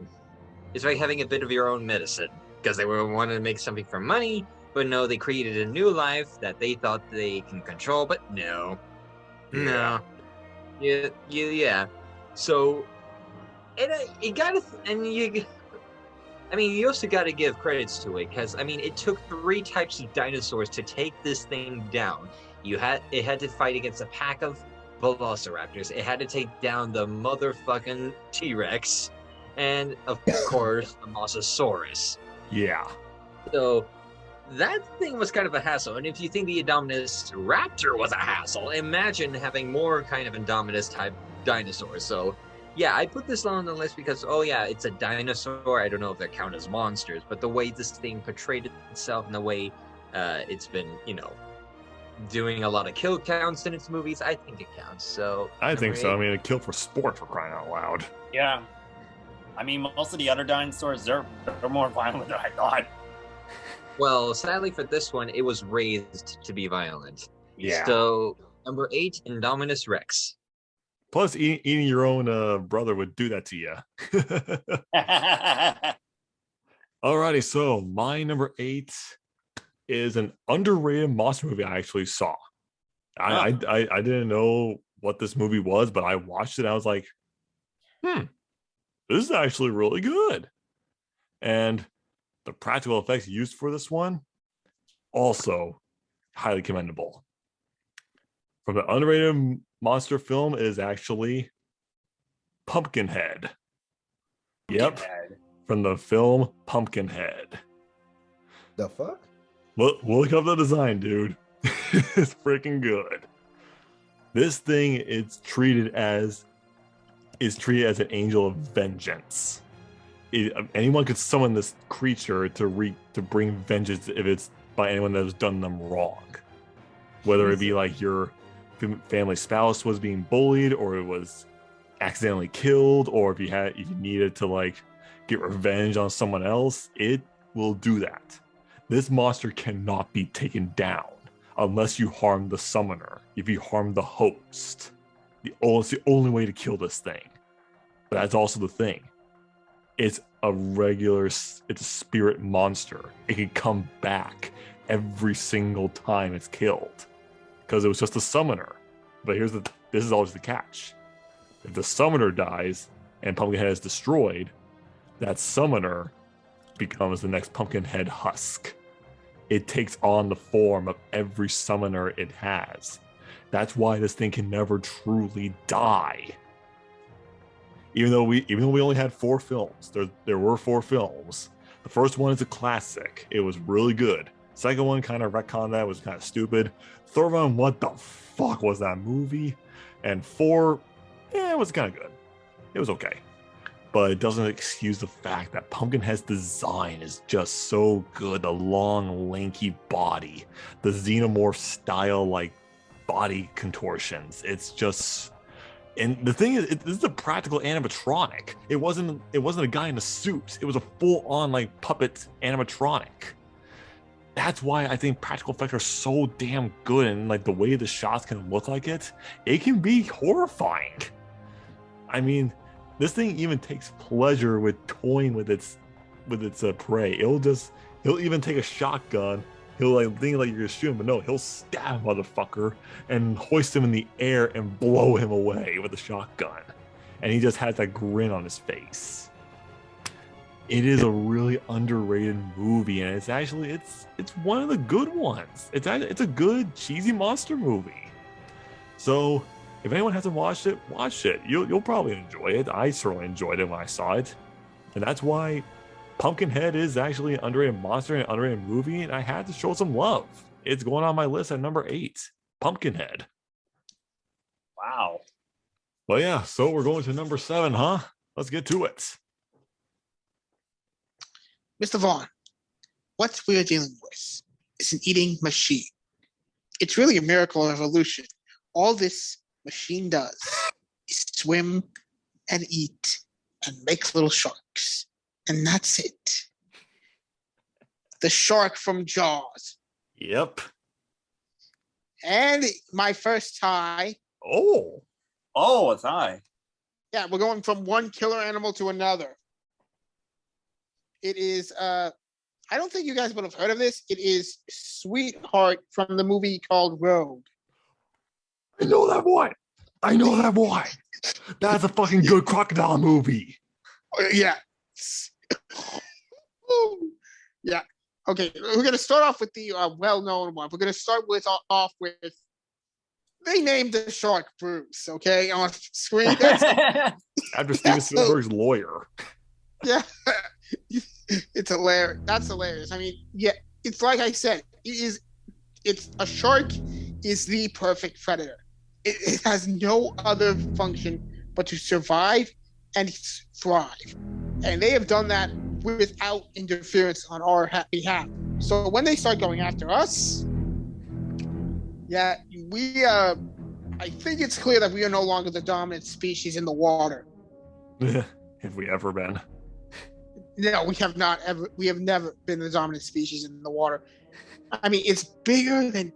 like having a bit of your own medicine, because they were wanting to make something for money, but no, they created a new life that they thought they can control, but no. Yeah. No. Yeah. So, it got to, and you, I mean, you also got to give credits to it, because I mean, it took 3 types of dinosaurs to take this thing down. It had to fight against a pack of velociraptors. It had to take down the motherfucking T-Rex, and of course, the Mosasaurus. Yeah. So that thing was kind of a hassle. And if you think the Indominus Raptor was a hassle, imagine having more kind of Indominus type dinosaurs. So yeah, I put this on the list because, oh yeah, it's a dinosaur. I don't know if they count as monsters, but the way this thing portrayed itself and the way it's been, doing a lot of kill counts in its movies, I think it counts. So I think so. 8. I mean, a kill for sport, for crying out loud. Yeah. I mean, most of the other dinosaurs, they're more violent than I thought. Well, sadly for this one, it was raised to be violent. Yeah. So number 8, Indominus Rex. Plus, eating your own brother would do that to you. Alrighty, so my number 8 is an underrated monster movie I actually saw. I didn't know what this movie was, but I watched it and I was like, this is actually really good. And the practical effects used for this one, also highly commendable. From the underrated monster film is actually Pumpkinhead. Yep. From the film Pumpkinhead. The fuck? Look up the design, dude. It's freaking good. This thing is treated as an angel of vengeance. Anyone could summon this creature to bring vengeance if it's by anyone that has done them wrong. Whether it be like your family spouse was being bullied, or it was accidentally killed, or if you needed to like get revenge on someone else, it will do that. This monster cannot be taken down unless you harm the summoner. If you harm the host, it's the only way to kill this thing. But that's also the thing. It's a spirit monster. It can come back every single time it's killed because it was just a summoner. But this is always the catch. If the summoner dies and Pumpkinhead is destroyed, that summoner becomes the next Pumpkinhead husk. It takes on the form of every summoner it has. That's why this thing can never truly die. Even though we only had 4 films, there were 4 films. The first one is a classic. It was really good. Second one kind of retconned that, was kind of stupid. Third one, what the fuck was that movie? And 4, it was kind of good. It was okay. But it doesn't excuse the fact that Pumpkinhead's design is just so good. The long, lanky body, the xenomorph style like body contortions. It's just, and the thing is, this is a practical animatronic. It wasn't a guy in a suit. It was a full-on like puppet animatronic. That's why I think practical effects are so damn good, and like the way the shots can look like it can be horrifying. I mean, this thing even takes pleasure with toying with its prey. He'll even take a shotgun. He'll like think like you're gonna shoot him, but no, he'll stab a motherfucker and hoist him in the air and blow him away with a shotgun. And he just has that grin on his face. It is a really underrated movie, and it's one of the good ones. It's a good cheesy monster movie. So if anyone hasn't watched it, watch it. You'll probably enjoy it. I certainly enjoyed it when I saw it. And that's why Pumpkinhead is actually an underrated monster and an underrated movie, and I had to show some love. It's going on my list at number 8, Pumpkinhead. Wow. Well, yeah, so we're going to number 7, huh? Let's get to it. Mr. Vaughn, what we are dealing with is an eating machine. It's really a miracle of evolution. All this machine does is swim and eat and make little sharks. And that's it. The shark from Jaws. Yep. And my first tie. Oh. Oh, a tie. Yeah, we're going from one killer animal to another. It is, I don't think you guys would have heard of this. It is Sweetheart from the movie called Rogue. I know that one. That's a fucking good crocodile movie. Yeah. Yeah. Okay, we're going to start off with the well-known one. We're going to start off with, they named the shark Bruce, okay, on screen. After Steven Spielberg's lawyer. Yeah. It's hilarious. That's hilarious. I mean, yeah, it's like I said, it's a shark is the perfect predator. It has no other function but to survive and thrive. And they have done that without interference on our behalf. So when they start going after us, yeah, I think it's clear that we are no longer the dominant species in the water. Have we ever been? No, we have not ever. We have never been the dominant species in the water. I mean, it's bigger than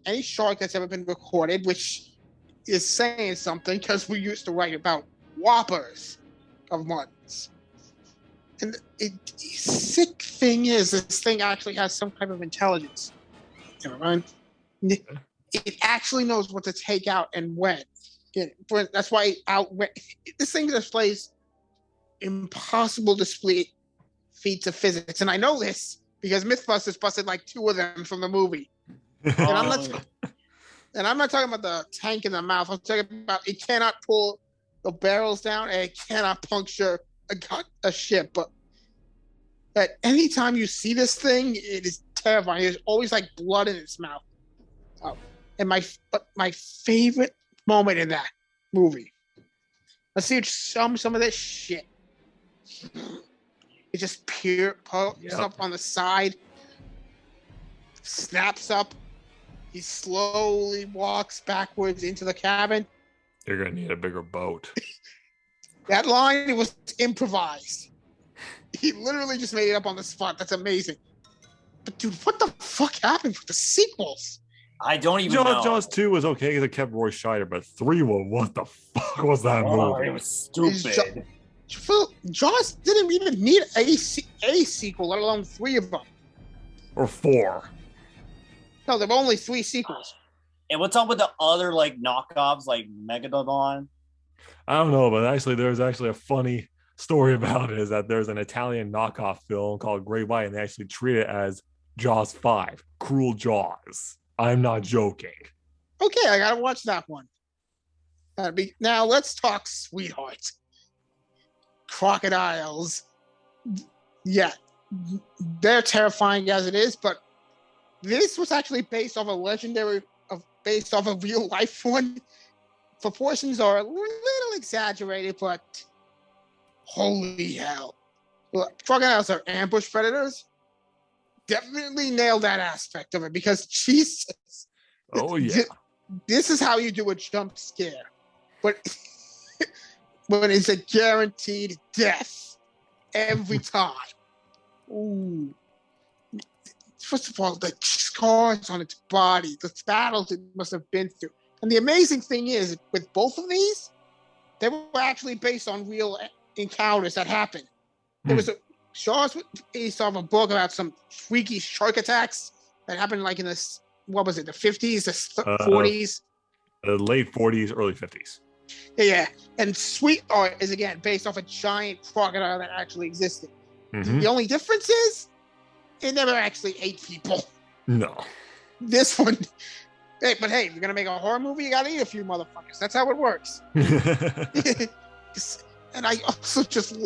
any shark that's ever been recorded, which is saying something because we used to write about whoppers of ones. And the sick thing is, this thing actually has some type of intelligence. Never mind. It actually knows what to take out and when. That's why this thing displays impossible display feats of physics. And I know this because Mythbusters busted like 2 of them from the movie. And I'm not talking about the tank in the mouth. I'm talking about it cannot pull the barrels down and it cannot puncture a ship. But anytime you see this thing, it is terrifying. There's always like blood in its mouth. And my favorite moment in that movie. Let's see some of this shit. It just pulls up on the side, snaps up. He slowly walks backwards into the cabin. You're gonna need a bigger boat. That line was improvised. He literally just made it up on the spot. That's amazing. But dude, what the fuck happened with the sequels? I don't even know. Jaws 2 was okay because it kept Roy Scheider, but 3 was, what the fuck was that movie? It was stupid. Jaws didn't even need a sequel, let alone 3 of them. Or 4. No, there were only 3 sequels. And what's up with the other like knockoffs, like Megalodon? I don't know, but actually, there's actually a funny story about it. Is that there's an Italian knockoff film called Great White, and they actually treat it as Jaws 5, Cruel Jaws. I'm not joking. Okay, I gotta watch that one. Now let's talk Sweetheart. Crocodiles. Yeah, they're terrifying as it is, but this was actually based off a real life one. Proportions are a little exaggerated, but holy hell. Look, crocodiles are ambush predators. Definitely nailed that aspect of it because Jesus. Oh, yeah. This is how you do a jump scare. But when it's a guaranteed death every time. Ooh. First of all, the scars on its body, the battles it must have been through. And the amazing thing is, with both of these, they were actually based on real encounters that happened. There was Shaw's based off a book about some freaky shark attacks that happened like in the 50s, the 40s? Late 40s, early 50s. Yeah. And Sweetheart is, again, based off a giant crocodile that actually existed. Mm-hmm. The only difference is it never actually ate people. No. This one... Hey, but hey, if you're going to make a horror movie, you got to eat a few motherfuckers. That's how it works. And I also just...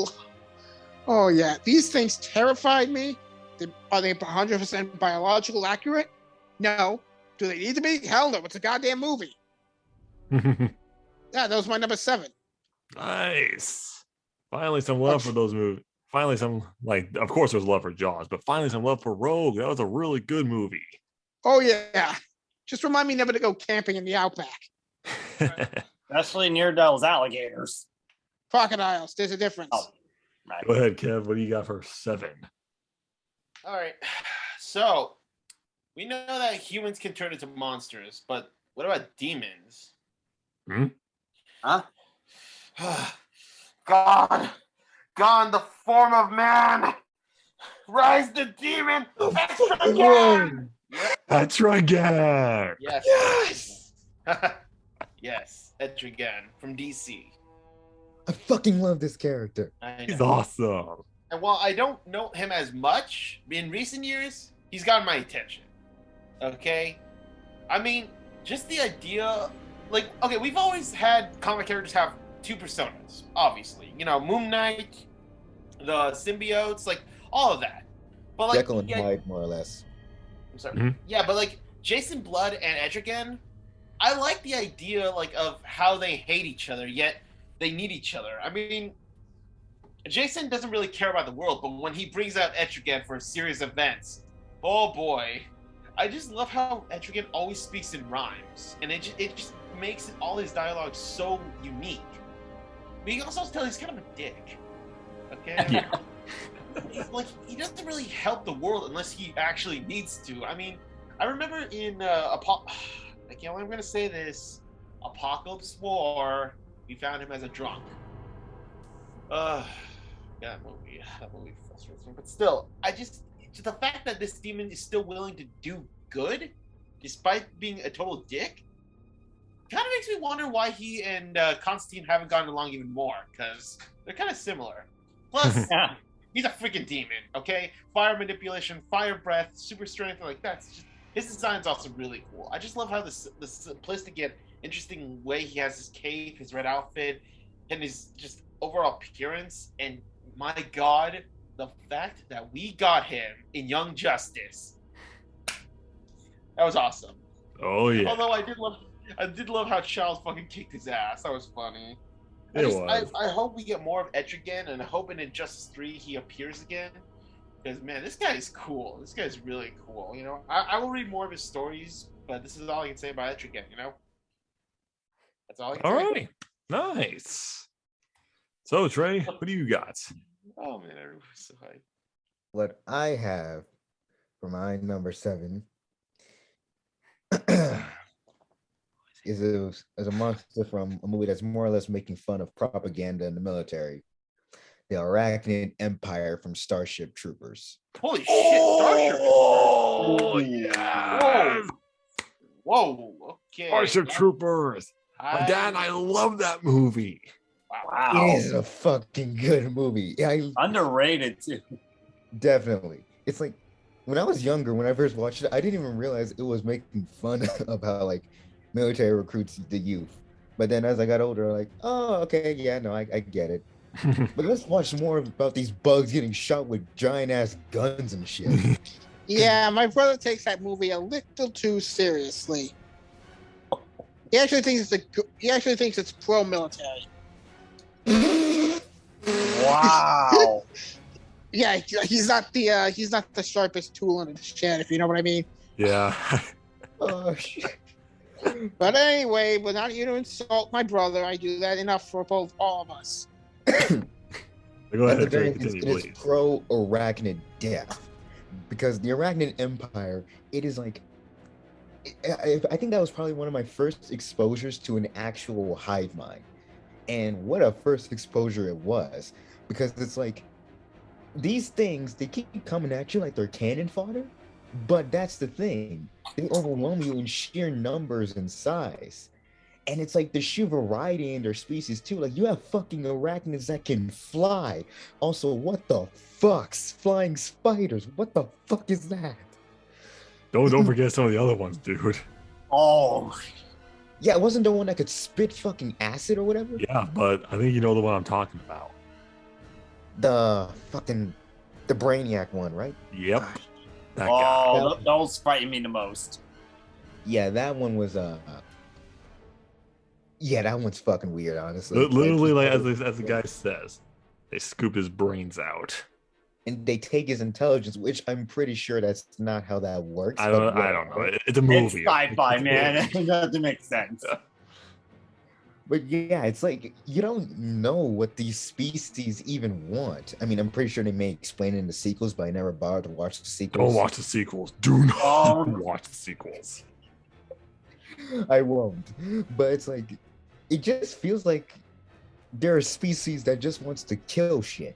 Oh, yeah. These things terrified me. Are they 100% biological accurate? No. Do they need to be? Hell no. It's a goddamn movie. Yeah, that was my number 7. Nice. Finally, some love for those movies. finally some like. Of course, there's love for Jaws, but finally some love for Rogue. That was a really good movie. Oh yeah. Just remind me never to go camping in the outback. Especially near those alligators. Crocodiles. There's a difference. Oh, right. Go ahead, Kev. What do you got for 7? All right. So we know that humans can turn into monsters, but what about demons? Huh? God, gone the form of man. Rise the demon. Etrigan! Etrigan. Yes. Yes, Etrigan from DC. I fucking love this character. I He's know. awesome. And while I don't know him as much in recent years, he's gotten my attention. Okay? I mean, just the idea, like, okay, we've always had comic characters have 2 personas, obviously. You know, Moon Knight, the symbiotes, like, all of that. But, like, Jekyll and Hyde, more or less. I'm sorry. Mhm. Yeah, but, like, Jason Blood and Etrigan, I like the idea, like, of how they hate each other, yet they need each other. I mean, Jason doesn't really care about the world, but when he brings out Etrigan for serious events, oh boy. I just love how Etrigan always speaks in rhymes, and it just makes all his dialogue so unique. But you can also tell he's kind of a dick. Okay? Yeah. Like, he doesn't really help the world unless he actually needs to. I mean, I remember in I can't believe I'm gonna say this, Apocalypse War, we found him as a drunk. That movie frustrates me. But still, the fact that this demon is still willing to do good, despite being a total dick, kind of makes me wonder why he and Constantine haven't gotten along even more, because they're kind of similar. Plus, Yeah. he's a freaking demon, okay? Fire manipulation, fire breath, super strength, like that's just, his design's also really cool. I just love how the simplistic yet interesting way he has his cape, his red outfit, and his just overall appearance. And my God, the fact that we got him in Young Justice, that was awesome. Oh yeah. Although I did love how Charles fucking kicked his ass. That was funny. Was. I hope we get more of Etrigan, and I hope in Injustice 3 he appears again. Because, man, this guy is cool. This guy's really cool, you know? I will read more of his stories, but this is all I can say about Etrigan, you know? That's all I can All say. right. Nice. So, Trey, what do you got? Oh, man, everyone's so hyped. What I have for my number 7 is a monster from a movie that's more or less making fun of propaganda in the military. The Arachnid Empire from Starship Troopers. Holy shit, Starship! Oh, yeah. Whoa, okay. Starship Troopers. Dan, I love that movie. Wow. It is a fucking good movie. Underrated too. Definitely. It's like when I was younger, when I first watched it, I didn't even realize it was making fun of how like military recruits the youth. But then as I got older, I'm like, oh, okay, yeah, no, I get it. But let's watch more about these bugs getting shot with giant ass guns and shit. Yeah, my brother takes that movie a little too seriously. He actually thinks it's pro-military. Wow. Yeah, he's not the sharpest tool in the shed, if you know what I mean. Yeah. Oh shit. But anyway, without you to insult my brother, I do that enough for all of us. Go At the ahead, Trey. very least, Continue, it is please. pro-arachnid death. Because the Arachnid Empire, it is like I think that was probably one of my first exposures to an actual hive mind. And what a first exposure it was. Because it's like these things, they keep coming at you like they're cannon fodder. But that's the thing. They overwhelm you in sheer numbers and size. And it's like the sheer variety in their species too. Like you have fucking arachnids that can fly. Also, what the fuck's flying spiders? What the fuck is that? Don't forget some of the other ones, dude. Oh, Yeah, it wasn't the one that could spit fucking acid or whatever. Yeah, but I think you know the one I'm talking about. The Brainiac one, right? Yep. That guy. oh, those frighten me the most. Yeah, that one was yeah, that one's fucking weird, honestly. Literally, like as the guy says, They scoop his brains out. And they take his intelligence, which I'm pretty sure that's not how that works. I don't know. It's a It's movie. sci-fi, man. It doesn't make sense. But yeah, it's like you don't know what these species even want. I mean, I'm pretty sure they may explain it in the sequels, but I never bothered to watch the sequels. Don't watch the sequels. Do not watch the sequels. I won't. But it's like, it just feels like there are species that just wants to kill shit.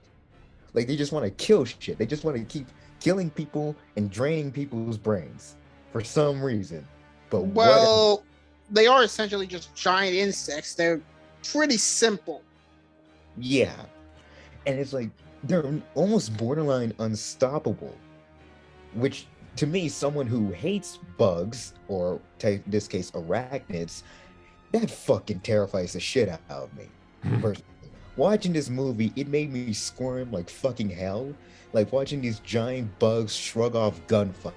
Like they just want to kill shit. They just want to keep killing people and draining people's brains for some reason. But well, they are essentially just giant insects. They're pretty simple. Yeah. And it's like they're almost borderline unstoppable. Which to me, someone who hates bugs, or in this case arachnids, that fucking terrifies the shit out of me. Personally. Watching this movie, it made me squirm like fucking hell. Like watching these giant bugs shrug off gunfire.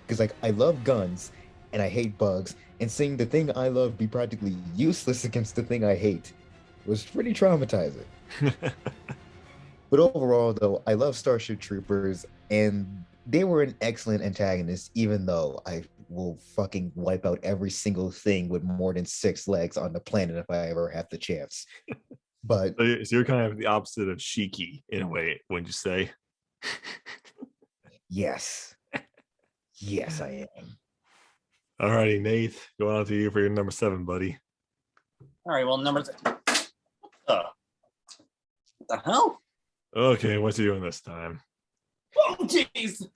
Because like I love guns and I hate bugs, and seeing the thing I love be practically useless against the thing I hate was pretty traumatizing. But overall though, I love Starship Troopers, and they were an excellent antagonist, even though I will fucking wipe out every single thing with more than 6 legs on the planet if I ever have the chance. But so you're kind of the opposite of Shiki in a way, wouldn't you say? yes. Yes, I am. Alrighty, Nate, going on to you for your number 7, buddy. All right, well, number 6. What the hell? Okay, what's he doing this time? Oh, jeez.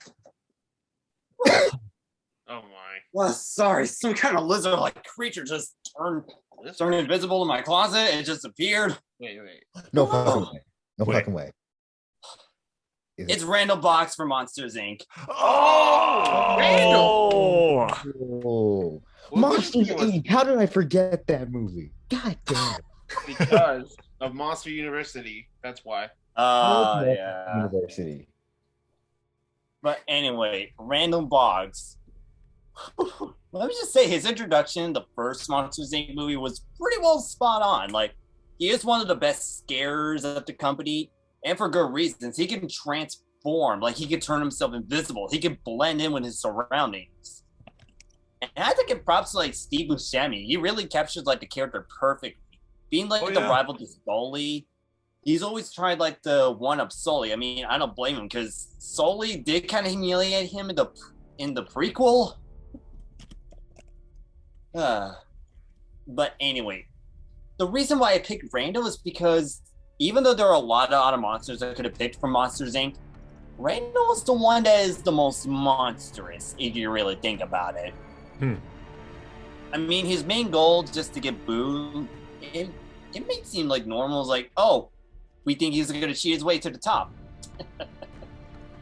Oh my. Well, sorry, some kind of lizard-like creature just turned invisible in my closet. It just appeared. Wait. No fucking way. No fucking way. It's Randall Box from Monsters Inc. Oh, Randall! Oh. Monsters Inc. How did I forget that movie? God damn it. Because of Monster University. That's why. Yeah. University. But anyway, Randall Boggs. Let me just say, his introduction in the first Monsters Inc. movie was pretty well spot on. Like, he is one of the best scarers at the company, and for good reasons. He can transform, like he can turn himself invisible. He can blend in with his surroundings. And I think it props to like Steve Buscemi. He really captures like the character perfectly. Being like the rival to Sully, he's always tried like to one up Sully. I mean, I don't blame him because Sully did kind of humiliate him in the prequel. But anyway, the reason why I picked Randall is because even though there are a lot of other monsters I could have picked from Monsters Inc., Randall is the one that is the most monstrous, if you really think about it. I mean, his main goal is just to get booed. It may seem like normal. It's like, oh, we think he's going to cheat his way to the top.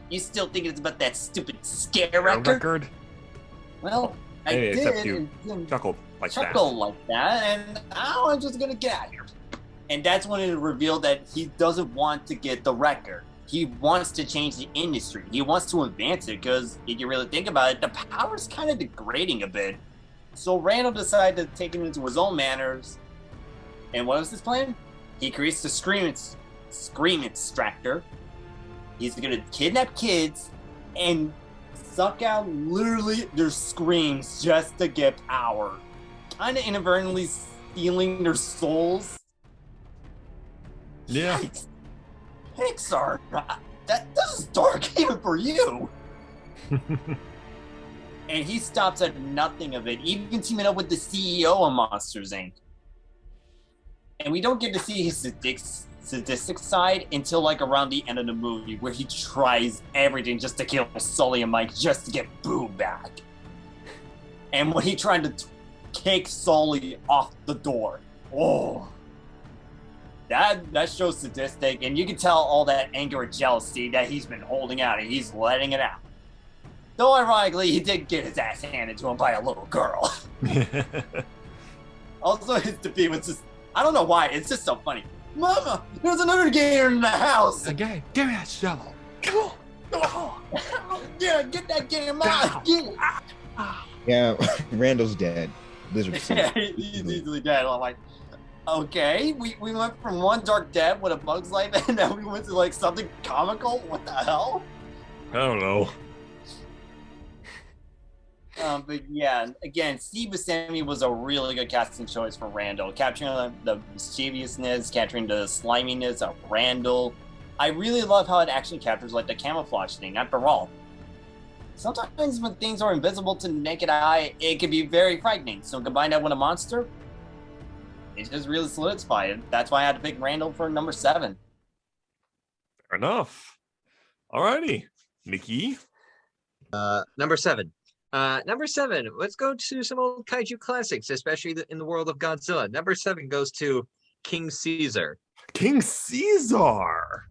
You still think it's about that stupid scare record? Well, I did. Except you chuckled like that. And now I'm just going to get out of here. And that's when it revealed that he doesn't want to get the record. He wants to change the industry. He wants to advance it because if you really think about it, the power's kind of degrading a bit. So Randall decided to take it into his own manners. And what was his plan? He creates the Scream Extractor. He's going to kidnap kids and suck out literally their screams just to get power. Kind of inadvertently stealing their souls. Yeah. Pixar, this is dark even for you. And he stops at nothing of it, even teaming up with the CEO of Monsters Inc. And we don't get to see his sadistic side until like around the end of the movie, where he tries everything just to kill Sully and Mike just to get Boo back. And when he tried to kick Sully off the door, that shows sadistic, and you can tell all that anger and jealousy that he's been holding out, and he's letting it out. Though ironically, he did get his ass handed to him by a little girl. Also, his defeat was just, I don't know why, it's just so funny. Mama, there's another gator in the house. Okay, give me that shovel. Come on. Yeah, get that gator, Mama. Get it. Yeah, Randall's dead. Lizard. Yeah, he's easily dead. I'm like, Okay, we went from one dark depth with a Bug's Life, and now we went to like something comical. What the hell? I don't know. But yeah, again, Steve Buscemi was a really good casting choice for Randall, capturing the mischievousness, capturing the sliminess of Randall. I really love how it actually captures like the camouflage thing. After all, sometimes when things are invisible to the naked eye, it can be very frightening. So combine that with a monster, it just really solidified it. That's why I had to pick Randall for number 7. Fair enough. Alrighty, Nikki. Number 7. Number 7, let's go to some old kaiju classics, especially in the world of Godzilla. Number 7 goes to King Caesar. King Caesar.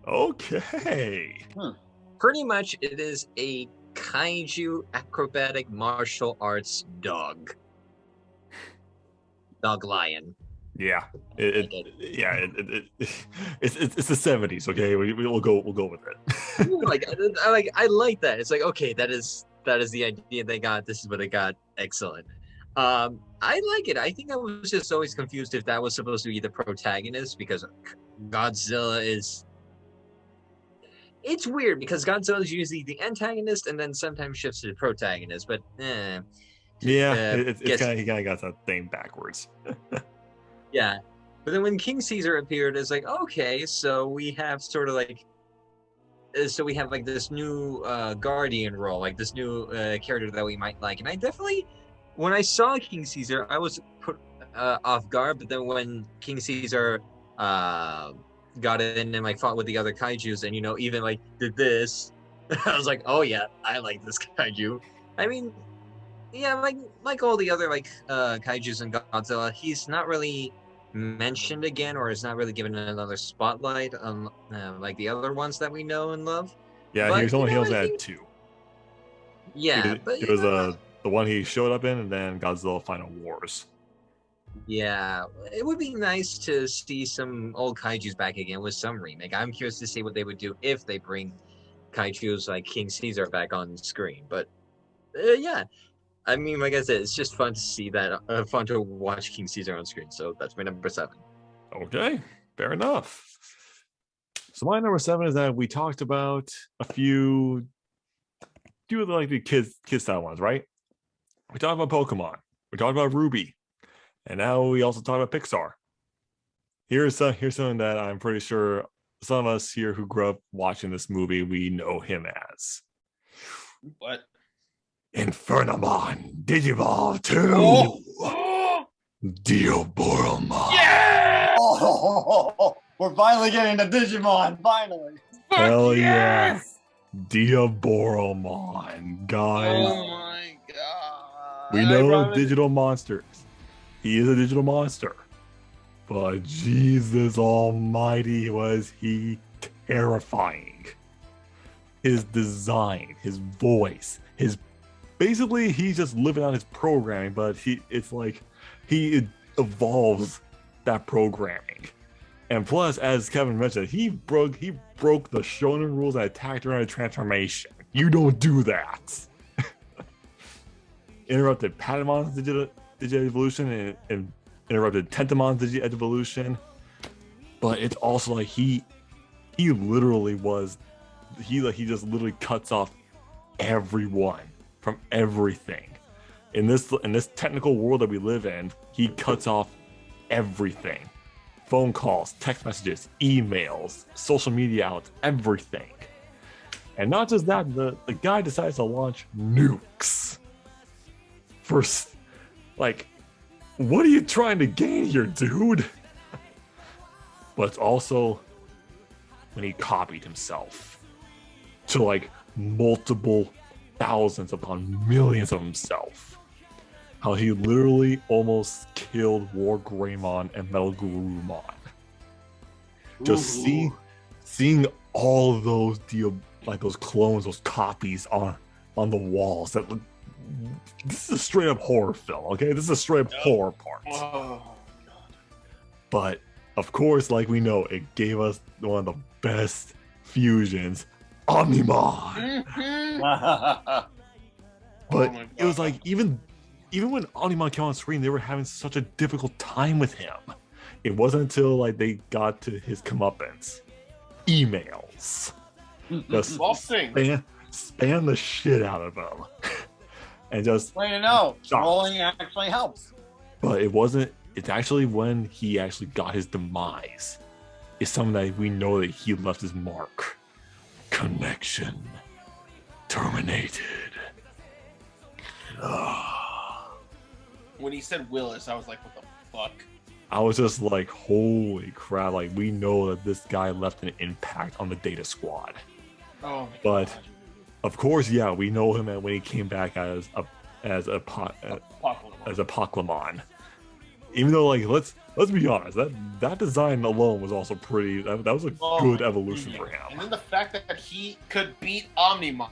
Okay. Pretty much, it is a kaiju acrobatic martial arts dog. Dog lion. Yeah. It's the 70s. Okay, we'll go with it. I like that. It's like, okay, that is the idea they got. This is what they got. Excellent. I like it. I think I was just always confused if that was supposed to be the protagonist, because Godzilla is. It's weird because Godzilla is usually the antagonist and then sometimes shifts to the protagonist. But yeah, it's kind of got that thing backwards. Yeah, but then when King Caesar appeared, it's like, okay, so we have sort of like. So we have like this new guardian role, like this new character that we might like. And I definitely, when I saw King Caesar, I was put off guard. But then when King Caesar got in and like fought with the other kaijus, and even like did this, I was like, oh yeah, I like this kaiju. I mean, yeah, like all the other like kaijus in Godzilla, he's not really mentioned again, or is not really given another spotlight like the other ones that we know and love. Yeah, but, he was only had 2. Yeah, but it was the one he showed up in, and then Godzilla Final Wars. Yeah, it would be nice to see some old kaijus back again with some remake. I'm curious to see what they would do if they bring kaijus like King Caesar back on screen. But yeah, I mean, like I said, it's just fun to see that, fun to watch King Caesar on screen. So that's my number 7. Okay, fair enough. So my number 7 is that we talked about a few of the kids style ones, right? We talked about Pokemon. We talked about Ruby. And now we also talk about Pixar. Here's something that I'm pretty sure some of us here who grew up watching this movie, we know him as. What? Infernamon Digivolve 2. Oh! Diaboromon. Yeah! Oh, we're finally getting the Digimon, finally. Hell yeah. Diaboromon, guys. Oh my god. We know digital monsters. He is a digital monster. But Jesus almighty, was he terrifying. His design, his voice, basically he's just living out his programming, but it's like he evolves that programming. And plus, as Kevin mentioned, he broke the shonen rules and attacked around a transformation. You don't do that. Interrupted Patamon's digital evolution and interrupted Tentamon's digital evolution. But it's also like he literally just literally cuts off everyone from everything. In this technical world that we live in, he cuts off everything. Phone calls, text messages, emails, social media outlets, everything. And not just that, the guy decides to launch nukes. First, like, what are you trying to gain here, dude? But it's also when he copied himself to like multiple thousands upon millions of himself. How he literally almost killed War Greymon and Metal Garurumon. Just seeing all of those those clones, those copies on the walls. This is a straight up horror film, okay? This is a straight up horror part. Oh god. But of course, like we know, it gave us one of the best fusions, Omnimon. Mm-hmm. But my it was God. like even even when Omnimon came on screen, they were having such a difficult time with him. It wasn't until like they got to his comeuppance, emails, just spam the shit out of him, and just. Well, you know, trolling actually helps. But it wasn't. It's actually when he actually got his demise. It's something that we know that he left his mark. Connection terminated. When he said Willis, I was like, what the fuck? I was just like, holy crap, like we know that this guy left an impact on the Data Squad. Oh my but God. Of course, yeah, we know him when he came back as Pokemon. Even though, like, let's be honest, that design alone was also pretty. That was a good evolution for him. And then the fact that he could beat Omnimon,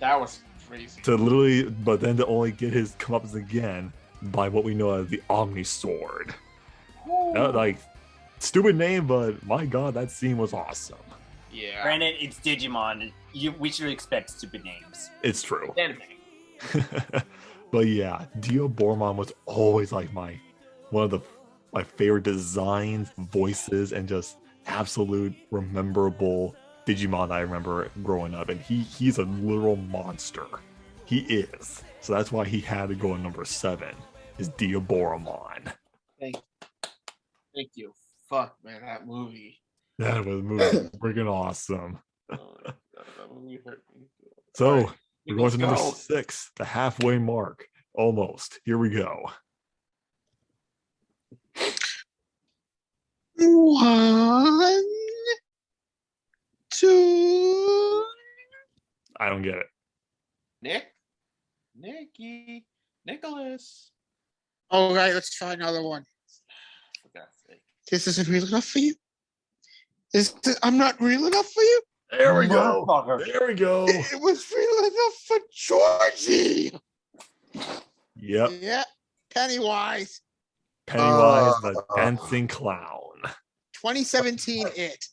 that was crazy. To literally, but then to only get his comeuppance again by what we know as the Omni Sword. That, like, stupid name, but my God, that scene was awesome. Yeah. Granted, it's Digimon. We should expect stupid names. It's true. Anime. But yeah, Diaboromon was always like one of my favorite designs, voices, and just absolute rememberable Digimon that I remember growing up. And he's a literal monster. He is. So that's why he had to go in number 7. Is Diaboromon. Thank you. Fuck, man, that movie. That was freaking awesome. Oh, that movie hurt me. So All right, we're going to number go. 6, the halfway mark. Almost. Here we go. 1, 2. I don't get it. Nicholas. All right, let's try another one. For God's sake. This isn't real enough for you. I'm not real enough for you. There we go. Motherfucker. There we go. It was real enough for Georgie. Yep. Yeah, Pennywise. Pennywise, the dancing clown. 2017,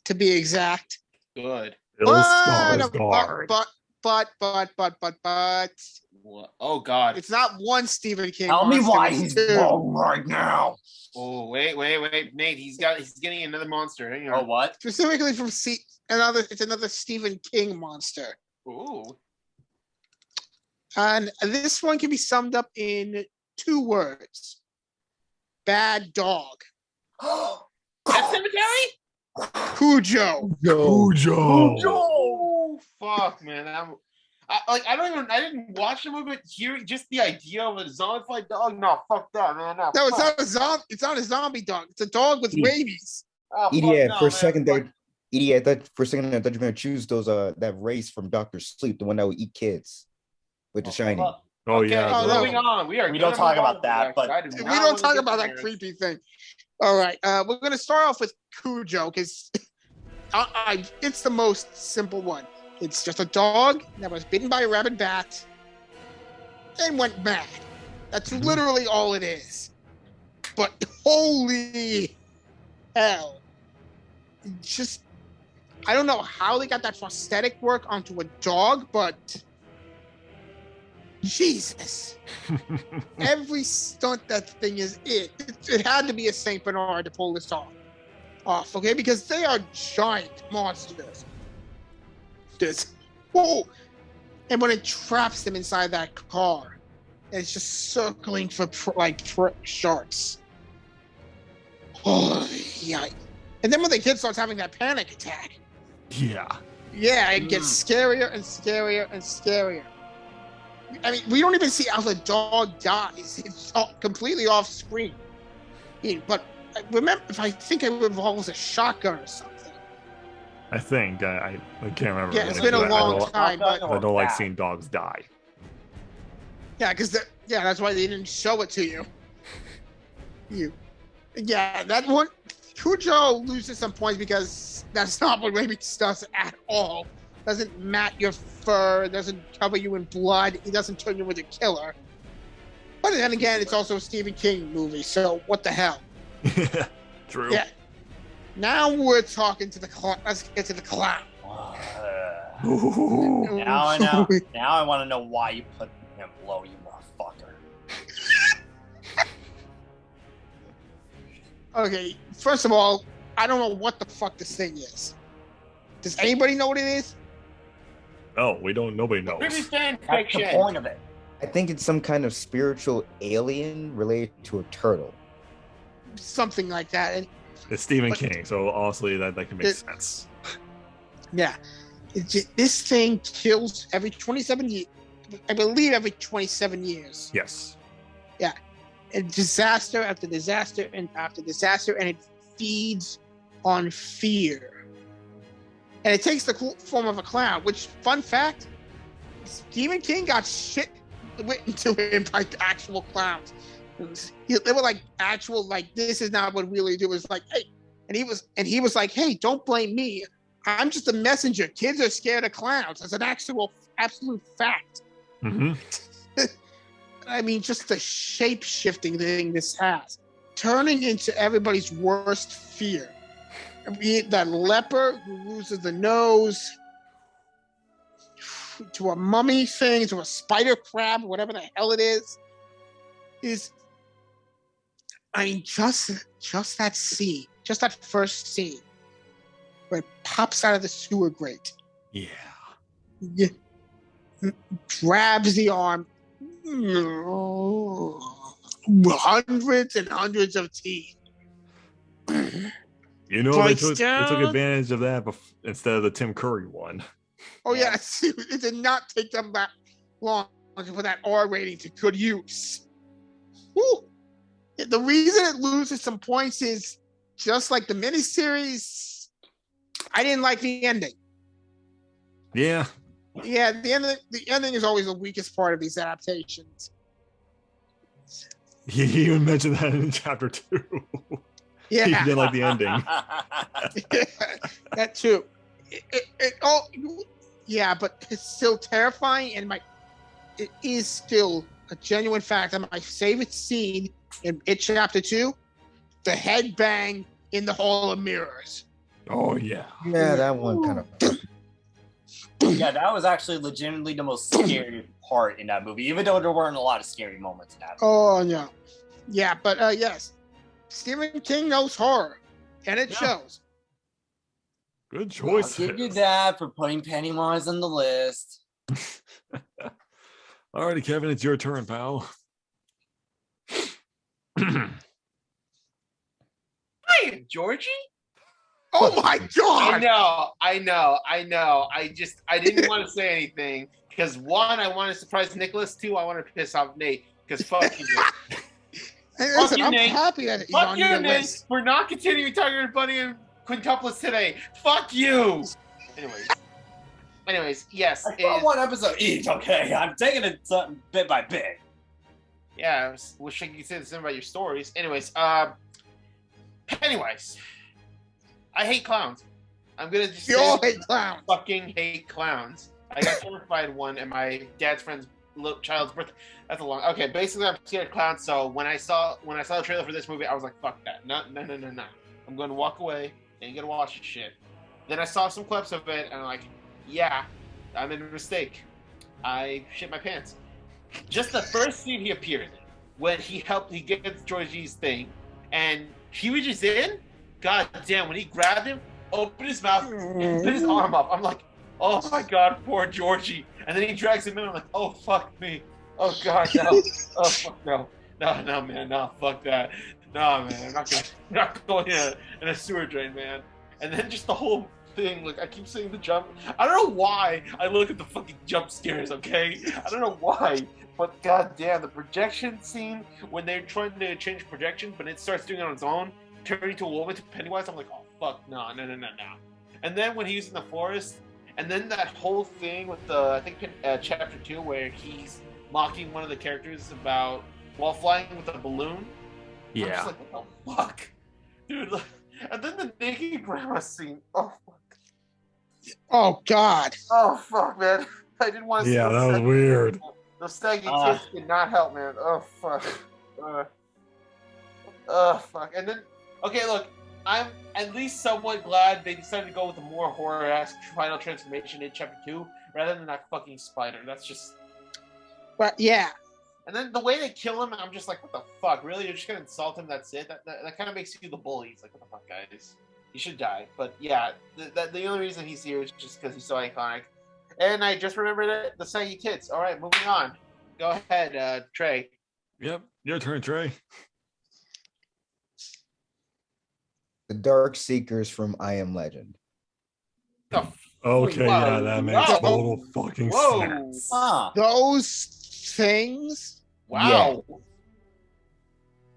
to be exact. Good. Bill Skarsgård. But. What? Oh God. It's not one Stephen King. Tell me monster, why it's he's 2. wrong right now. Oh wait, Nate. He's getting another monster. Hang on. Oh, what? Specifically from it's another Stephen King monster. Ooh. And this one can be summed up in 2 words. Bad dog. Pet Cemetery? Cujo. Cujo. Oh fuck, man. I didn't watch the movie, but hearing just the idea of a zombified dog, no, fuck that, man. No, No, it's not a zombie. It's not a zombie dog. It's a dog with rabies. Oh, fuck Idiot, no, for a man. second there. Idiot, I thought you were gonna choose that race from Doctor Sleep, the one that would eat kids with the shiny. Oh Okay, yeah. no. moving on. We don't talk about that, but we We don't talk about that creepy thing. All right, we're gonna start off with Cujo because it's the most simple one. It's just a dog that was bitten by a rabid bat and went mad. That's literally all it is. But holy hell, just I don't know how they got that prosthetic work onto a dog, but Jesus. Every stunt that thing is it had to be a Saint Bernard to pull this off, okay? Because they are giant monsters. And when it traps them inside that car, and it's just circling for sharks. Oh yeah. And then when the kid starts having that panic attack, Yeah. it gets scarier and scarier and scarier. I mean, we don't even see how the dog dies. It's completely off screen. But I think it involves a shotgun or something. I think I can't remember. Yeah, it's been a long time, but I don't like seeing dogs die. yeah, because that's why they didn't show it to you. Yeah, that one. Cujo loses some points because that's not what rabies does at all. Doesn't mat your fur, doesn't cover you in blood, it doesn't turn you into a killer. But then again, it's also a Stephen King movie, so what the hell? True. Yeah. Now we're talking to the clown. Let's get to the clown. Ooh. Now I know. Now I want to know why you put him low, you motherfucker. Okay, first of all, I don't know what the fuck this thing is. Does anybody know what it is? No, we don't. Nobody knows. Maybe fan That's the fiction. point of it. I think it's some kind of spiritual alien related to a turtle. Something like that. And It's Stephen But- King, so honestly, that can make It- sense. yeah, this thing kills every 27 years. I believe every 27 years. Yes. And disaster after disaster and after disaster, and it feeds on fear. And it takes the form of a clown, which, fun fact, Stephen King got shit written to him by actual clowns. They were like actual, like, this is not what we really do. It's like, hey, and he was like, hey, don't blame me. I'm just a messenger. Kids are scared of clowns. That's an absolute fact. Mm-hmm. I mean, just the shape-shifting thing this has, turning into everybody's worst fear. Be it that leper who loses the nose, to a mummy thing, to a spider crab, whatever the hell it is. I mean, just that scene, just that first scene, where it pops out of the sewer grate, Yeah. grabs the arm. Hundreds and hundreds of teeth. You know, they Bites took down. advantage of that instead of the Tim Curry one. Oh yeah, it did not take them that long to put that R rating to good use. Woo. The reason it loses some points is just like the miniseries. I didn't like the ending. Yeah. Yeah, the ending is always the weakest part of these adaptations. He even mentioned that in chapter 2. Yeah, He didn't like the ending. that too. Yeah, but it's still terrifying, and it is still a genuine fact that my favorite scene in It Chapter 2, the headbang in the Hall of Mirrors. Oh yeah. Yeah, that one kind of. Yeah, that was actually legitimately the most scary part in that movie, even though there weren't a lot of scary moments in that movie. Oh no, yeah, but yes, Stephen King knows horror, and it shows. Good I'll choice. give you that for putting Pennywise on the list. Alrighty, Kevin, it's your turn, pal. Hi, Georgie. Oh my I god! know. I didn't want to say anything because one, I want to surprise Nicholas. Two, I want to piss off Nate because fuck you. Hey, listen, you, I'm Nate. happy that he's Fuck on you, your Nate. list. We're not continuing talking about Bunny and quintuplets today. Fuck you. Anyways, yes. I saw one episode each, okay? I'm taking it something bit by bit. Yeah, I wish I could say the same about your stories. Anyways, Pennywise. I hate clowns. I'm gonna just You all hate clowns. fucking hate clowns. I got terrified one at my dad's friend's child's birthday. That's a long. Okay, basically I'm scared of clowns. So when I saw the trailer for this movie, I was like, "Fuck that! No. I'm going to walk away. Ain't gonna watch this shit." Then I saw some clips of it, and I'm like, "Yeah, I made a mistake. I shit my pants." Just the first scene he appeared in, when he gets Georgie's thing, and he was just in. God damn! When he grabbed him, opened his mouth, and put his arm up, I'm like, "Oh my god, poor Georgie!" And then he drags him in. I'm like, "Oh fuck me! Oh god, no! Oh fuck no! No, man, no, fuck that! No, man, I'm not going in a sewer drain, man." And then just the whole thing, like I keep saying the jump. I don't know why I look at the fucking jump scares. Okay, I don't know why, but god damn, the projection scene when they're trying to change projection, but it starts doing it on its own, turning to a woman to Pennywise. I'm like, "Oh fuck, no!" And then when he's in the forest. And then that whole thing with I think chapter 2 where he's mocking one of the characters about while flying with a balloon. I'm just like, what the fuck? Dude, and then the naked grandma scene. Oh fuck. Oh god. Oh fuck, man. I didn't want to see Yeah, that was weird. Those saggy tits did not help, man. Oh fuck. Fuck. And then, okay, look, I'm at least somewhat glad they decided to go with a more horror-esque final transformation in chapter 2 rather than that fucking spider. That's just. But yeah, And then the way they kill him, I'm just like, what the fuck? Really? You're just gonna insult him? That's it? That kind of makes you the bully. It's like, what the fuck, guys? He should die. But yeah, the only reason he's here is just because he's so iconic. And I just remembered the saggy tits. All right, moving on. Go ahead, Trey. Yep, your turn, Trey. The Dark Seekers from I Am Legend. Okay, yeah, that makes Whoa. total fucking Whoa. sense. Those things. Wow. All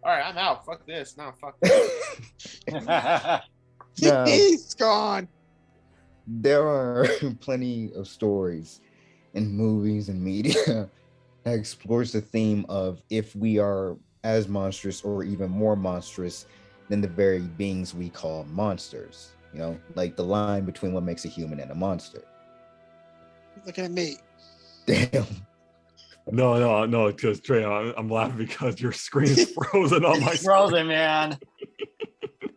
right, I'm out. Fuck this. No, fuck this. No. He's gone. There are plenty of stories in movies and media that explores the theme of if we are as monstrous or even more monstrous than the very beings we call monsters. You know, like the line between what makes a human and a monster. Look at me. Damn. No, because Trey, I'm laughing because your screen is frozen on my screen. Frozen, man.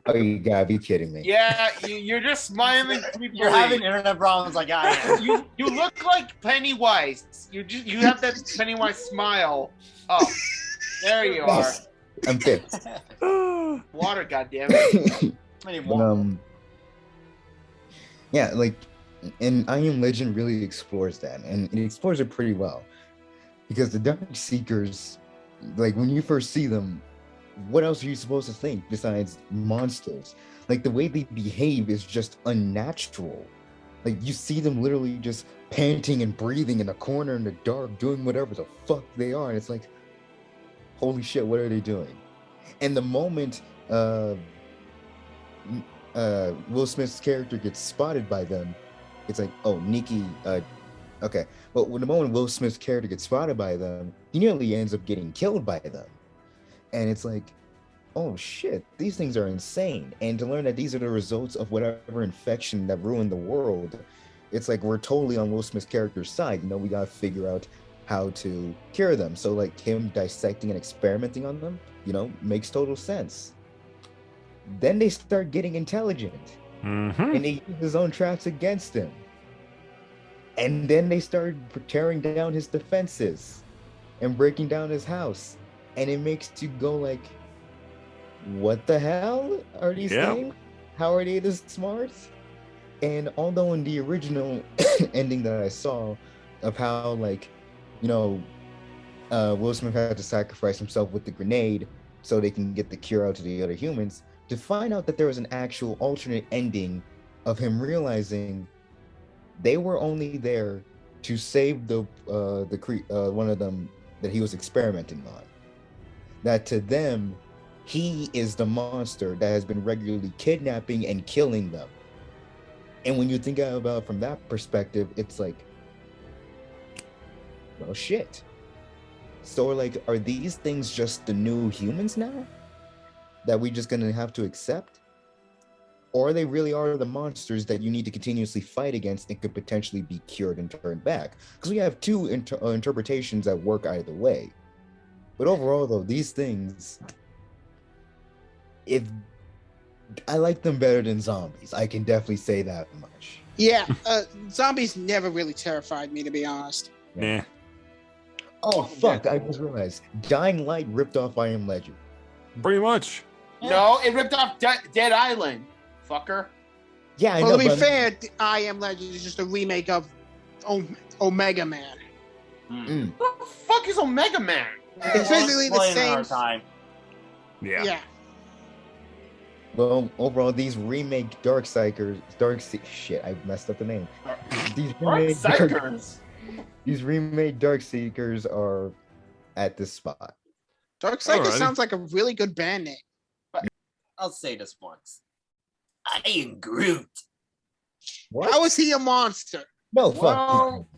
Oh, you gotta be kidding me. Yeah, you're just smiling. You're having internet problems like I am. You look like Pennywise. You have that Pennywise smile. Oh, there you are. Yes, I'm fixed. Water, goddammit. But, yeah, like, and I Am Legend really explores that, and it explores it pretty well. Because the Dark Seekers, like, when you first see them, what else are you supposed to think besides monsters? Like, the way they behave is just unnatural. Like, you see them literally just panting and breathing in a corner in the dark, doing whatever the fuck they are, and it's like, holy shit, what are they doing? And the moment Will Smith's character gets spotted by them, it's like, oh, Nikki, okay. But when the moment Will Smith's character gets spotted by them, he nearly ends up getting killed by them. And it's like, oh shit, these things are insane. And to learn that these are the results of whatever infection that ruined the world, it's like we're totally on Will Smith's character's side. You know, we gotta figure out how to cure them. So like him dissecting and experimenting on them, you know, makes total sense. Then they start getting intelligent. And they use his own traps against him. And then they start tearing down his defenses and breaking down his house. And it makes you go like, what the hell are these things? How are they this smart? And although in the original ending that I saw of how, like, you know, Will Smith had to sacrifice himself with the grenade so they can get the cure out to the other humans, to find out that there was an actual alternate ending of him realizing they were only there to save the one of them that he was experimenting on. That to them, he is the monster that has been regularly kidnapping and killing them. And when you think about it from that perspective, it's like, well, shit. So like, are these things just the new humans now that we just gonna have to accept? Or they really are the monsters that you need to continuously fight against and could potentially be cured and turned back? Because we have two interpretations that work either way. But overall, though, these things, if I like them better than zombies, I can definitely say that much. Yeah, zombies never really terrified me, to be honest. Nah. Oh fuck! I just realized Dying Light ripped off I Am Legend. Pretty much. No, it ripped off Dead Island, fucker. Yeah, I Well, know. to be but fair, I Am Legend is just a remake of Omega Man. What the fuck is Omega Man? It's basically the same. Time. Yeah. Well, overall, these remake shit, I messed up the name. These remade Dark Seekers are at this spot. Darkseeker Alrighty. sounds like a really good band name. I'll say this once. I am Groot. What? How is he a monster? No, fuck. Well,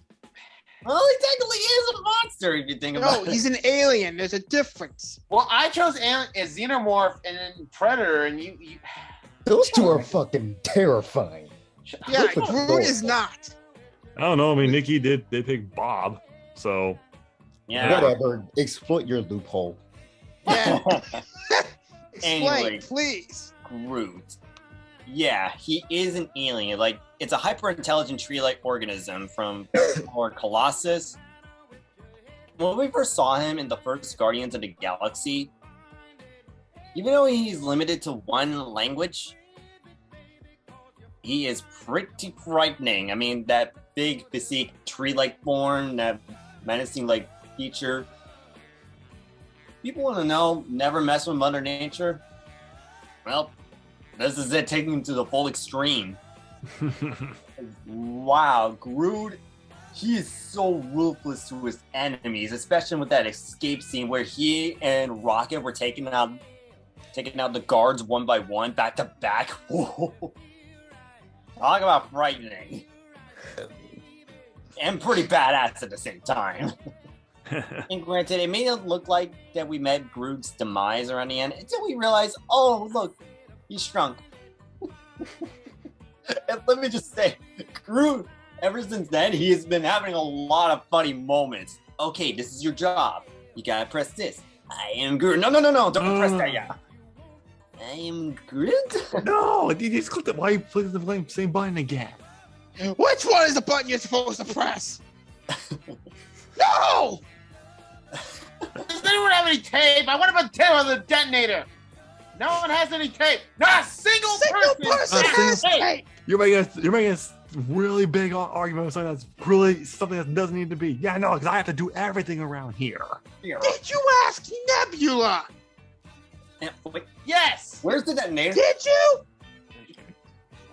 Well, he technically is a monster if you think about No, it. he's an alien. There's a difference. well, I chose as Xenomorph and then Predator, and you Those two are fucking terrifying. Yeah, Look at Groot those. is not. I don't know. I mean, Nikki they picked Bob, so Yeah. Whatever. Exploit your loophole. Yeah. Explain, Anyway. please. Groot. Yeah, he is an alien. Like, it's a hyper-intelligent tree-like organism from Lord Colossus. when we first saw him in the first Guardians of the Galaxy, even though he's limited to one language, he is pretty frightening. I mean, that big physique, tree-like form, that menacing like feature. People want to know, never mess with Mother Nature. Well, this is it, taking him to the full extreme. Wow, Groot, he is so ruthless to his enemies, especially with that escape scene where he and Rocket were taking out the guards one by one, back to back. Whoa. Talk about frightening. And pretty badass at the same time. And granted, it may not look like that we met Groot's demise around the end until we realize, oh, look, he's shrunk. And let me just say, Groot, ever since then, he has been having a lot of funny moments. Okay, this is your job. You gotta press this. I am Groot. No, don't press that yet. I am Groot? No, you just clicked it. Why are you clicking the same button again? Which one is the button you're supposed to press? No! Does anyone have any tape? I want to put tape on the detonator. No one has any tape. Not a single person has tape. You're making a really big argument with something that doesn't need to be. Yeah, no, because I have to do everything around here. Did you ask Nebula? Wait, Yes. where's the detonator? Did you?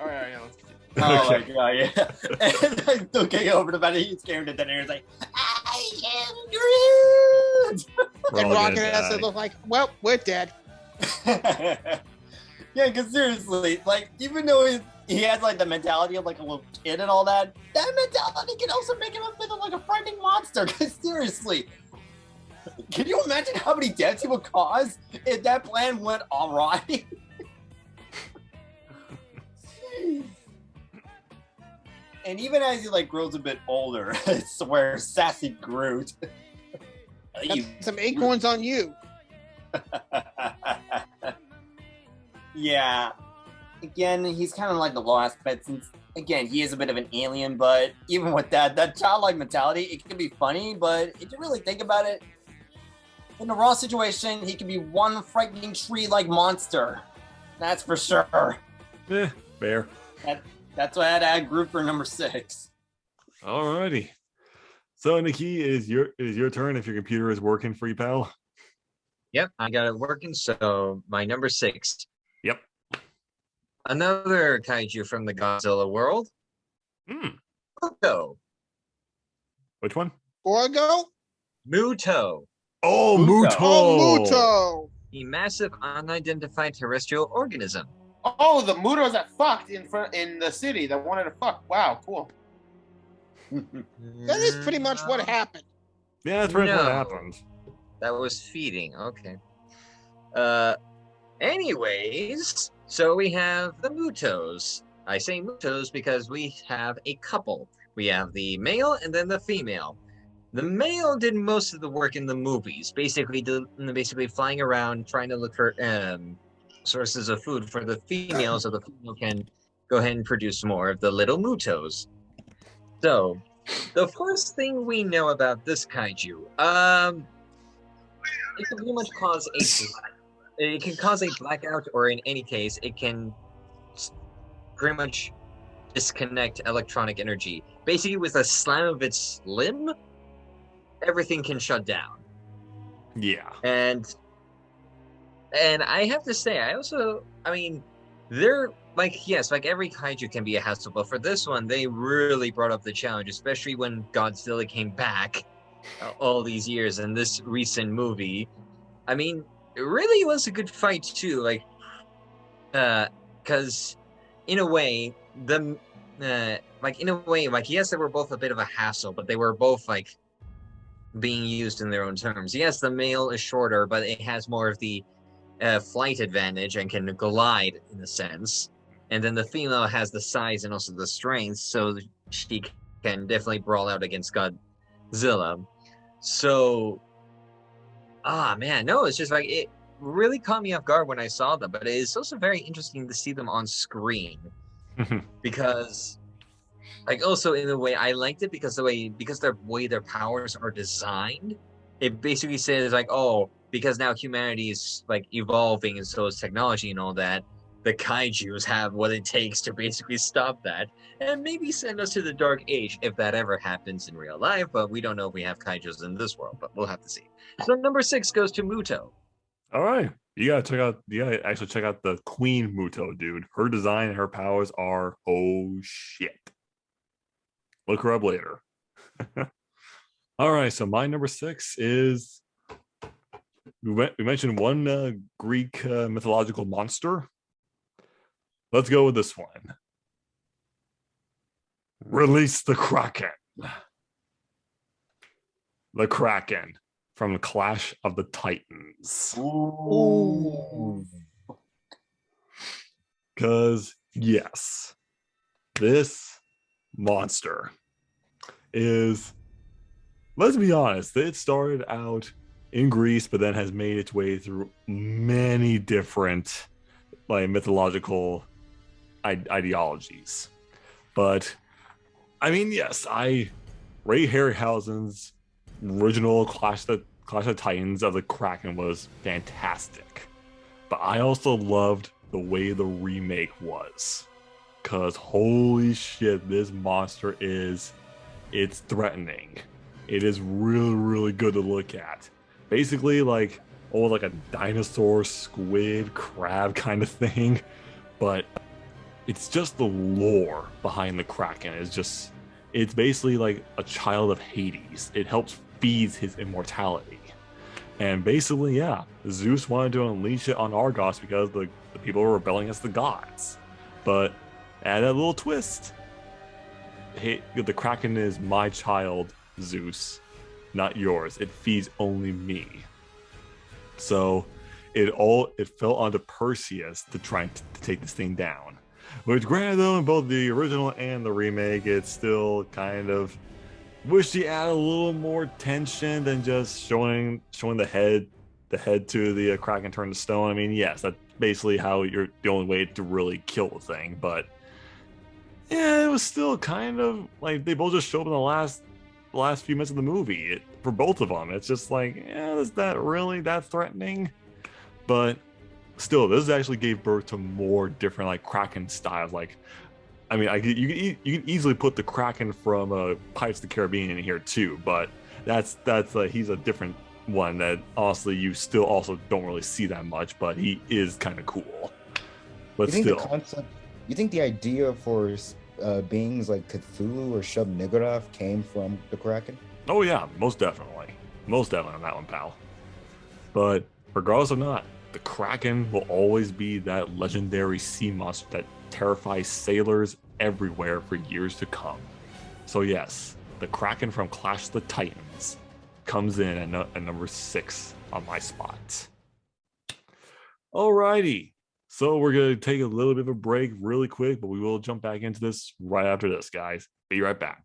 All right, yeah, let's continue. Oh my god, yeah. And I'm still getting over the fact that he's scared of the detonator. He's like, I am Groot! And Rocket has to look like, well, we're dead. Yeah, because seriously, like, even though he has like the mentality of like a little kid and all that, that mentality can also make him a bit of like a frightening monster. Because seriously, can you imagine how many deaths he would cause if that plan went awry? And even as he like grows a bit older, I swear, sassy Groot. Got some acorns on you. Yeah. Again, he's kind of like the last pet since, again, he is a bit of an alien, but even with that childlike mentality, it can be funny, but if you really think about it, in a raw situation, he can be one frightening tree-like monster. That's for sure. Fair. That's why I had to add Groot for number 6. Alrighty. So Nikki, is your turn if your computer is working for you, pal. Yep, I got it working. So my number 6. Yep. Another kaiju from the Godzilla world. Muto. Which one? Orgo? Muto. Oh, Muto. Oh, Muto. A massive unidentified terrestrial organism. Oh, the Mutos that fucked in the city that wanted to fuck. Wow, cool. That is pretty much what happened. Yeah, that's pretty much what No. happened. That was feeding. Okay. Anyways, so we have the Mutos. I say Mutos because we have a couple. We have the male and then the female. The male did most of the work in the movies, basically flying around trying to look for sources of food for the female, so the female can go ahead and produce more of the little Mutos. So, the first thing we know about this kaiju, it can pretty much cause a blackout, or in any case, it can pretty much disconnect electronic energy. Basically, with a slam of its limb, everything can shut down. Yeah. And I have to say, they're like, yes, like every kaiju can be a hassle, but for this one, they really brought up the challenge, especially when Godzilla came back all these years in this recent movie. I mean, it really was a good fight too, like, because in a way, yes, they were both a bit of a hassle, but they were both like being used in their own terms. Yes, the male is shorter, but it has more of the flight advantage and can glide in a sense. And then the female has the size and also the strength, so she can definitely brawl out against Godzilla. So, it's just like, it really caught me off guard when I saw them, but it is also very interesting to see them on screen. Because, like, also in a way, I liked it because the way their powers are designed, it basically says like, oh, because now humanity is like evolving and so is technology and all that, the kaijus have what it takes to basically stop that and maybe send us to the dark age if that ever happens in real life. But we don't know if we have kaijus in this world, but we'll have to see. So number 6 goes to Muto. All right. You gotta actually check out the Queen Muto, dude. Her design and her powers are oh shit. Look her up later. All right, so my number 6 is we mentioned one Greek mythological monster. Let's go with this one. Release the Kraken. The Kraken from Clash of the Titans. Ooh. Because, yes, this monster is, let's be honest, it started out in Greece, but then has made its way through many different like mythological ideologies. But I mean, yes, Ray Harryhausen's original Clash of Titans of the Kraken was fantastic. But I also loved the way the remake was. Cause holy shit, this monster it's threatening. It is really, really good to look at. Basically like like a dinosaur, squid, crab kind of thing. But it's just the lore behind the Kraken. It's basically like a child of Hades. It helps feed his immortality. And basically, yeah, Zeus wanted to unleash it on Argos because the people were rebelling against the gods. But add that little twist. Hey, the Kraken is my child, Zeus, not yours. It feeds only me. So it fell onto Perseus to try to take this thing down. Which, granted, though, in both the original and the remake, it's still kind of wish he added a little more tension than just showing the head to the Kraken turn to stone. I mean, yes, that's basically how the only way to really kill the thing. But yeah, it was still kind of like they both just showed up in the last few minutes of the movie. For both of them, it's just like, yeah, is that really that threatening? But still, this actually gave birth to more different like Kraken styles. Like, I mean, you can easily put the Kraken from Pirates of the Caribbean in here too, but that's he's a different one that honestly you still also don't really see that much, but he is kind of cool. But you think still, you think the idea for beings like Cthulhu or Shub-Niggurath came from the Kraken? oh yeah, most definitely on that one, pal. But regardless of not, the Kraken will always be that legendary sea monster that terrifies sailors everywhere for years to come. So yes, the Kraken from Clash of the Titans comes in at number 6 on my spot. Alrighty, so we're gonna take a little bit of a break really quick, but we will jump back into this right after this, guys. Be right back.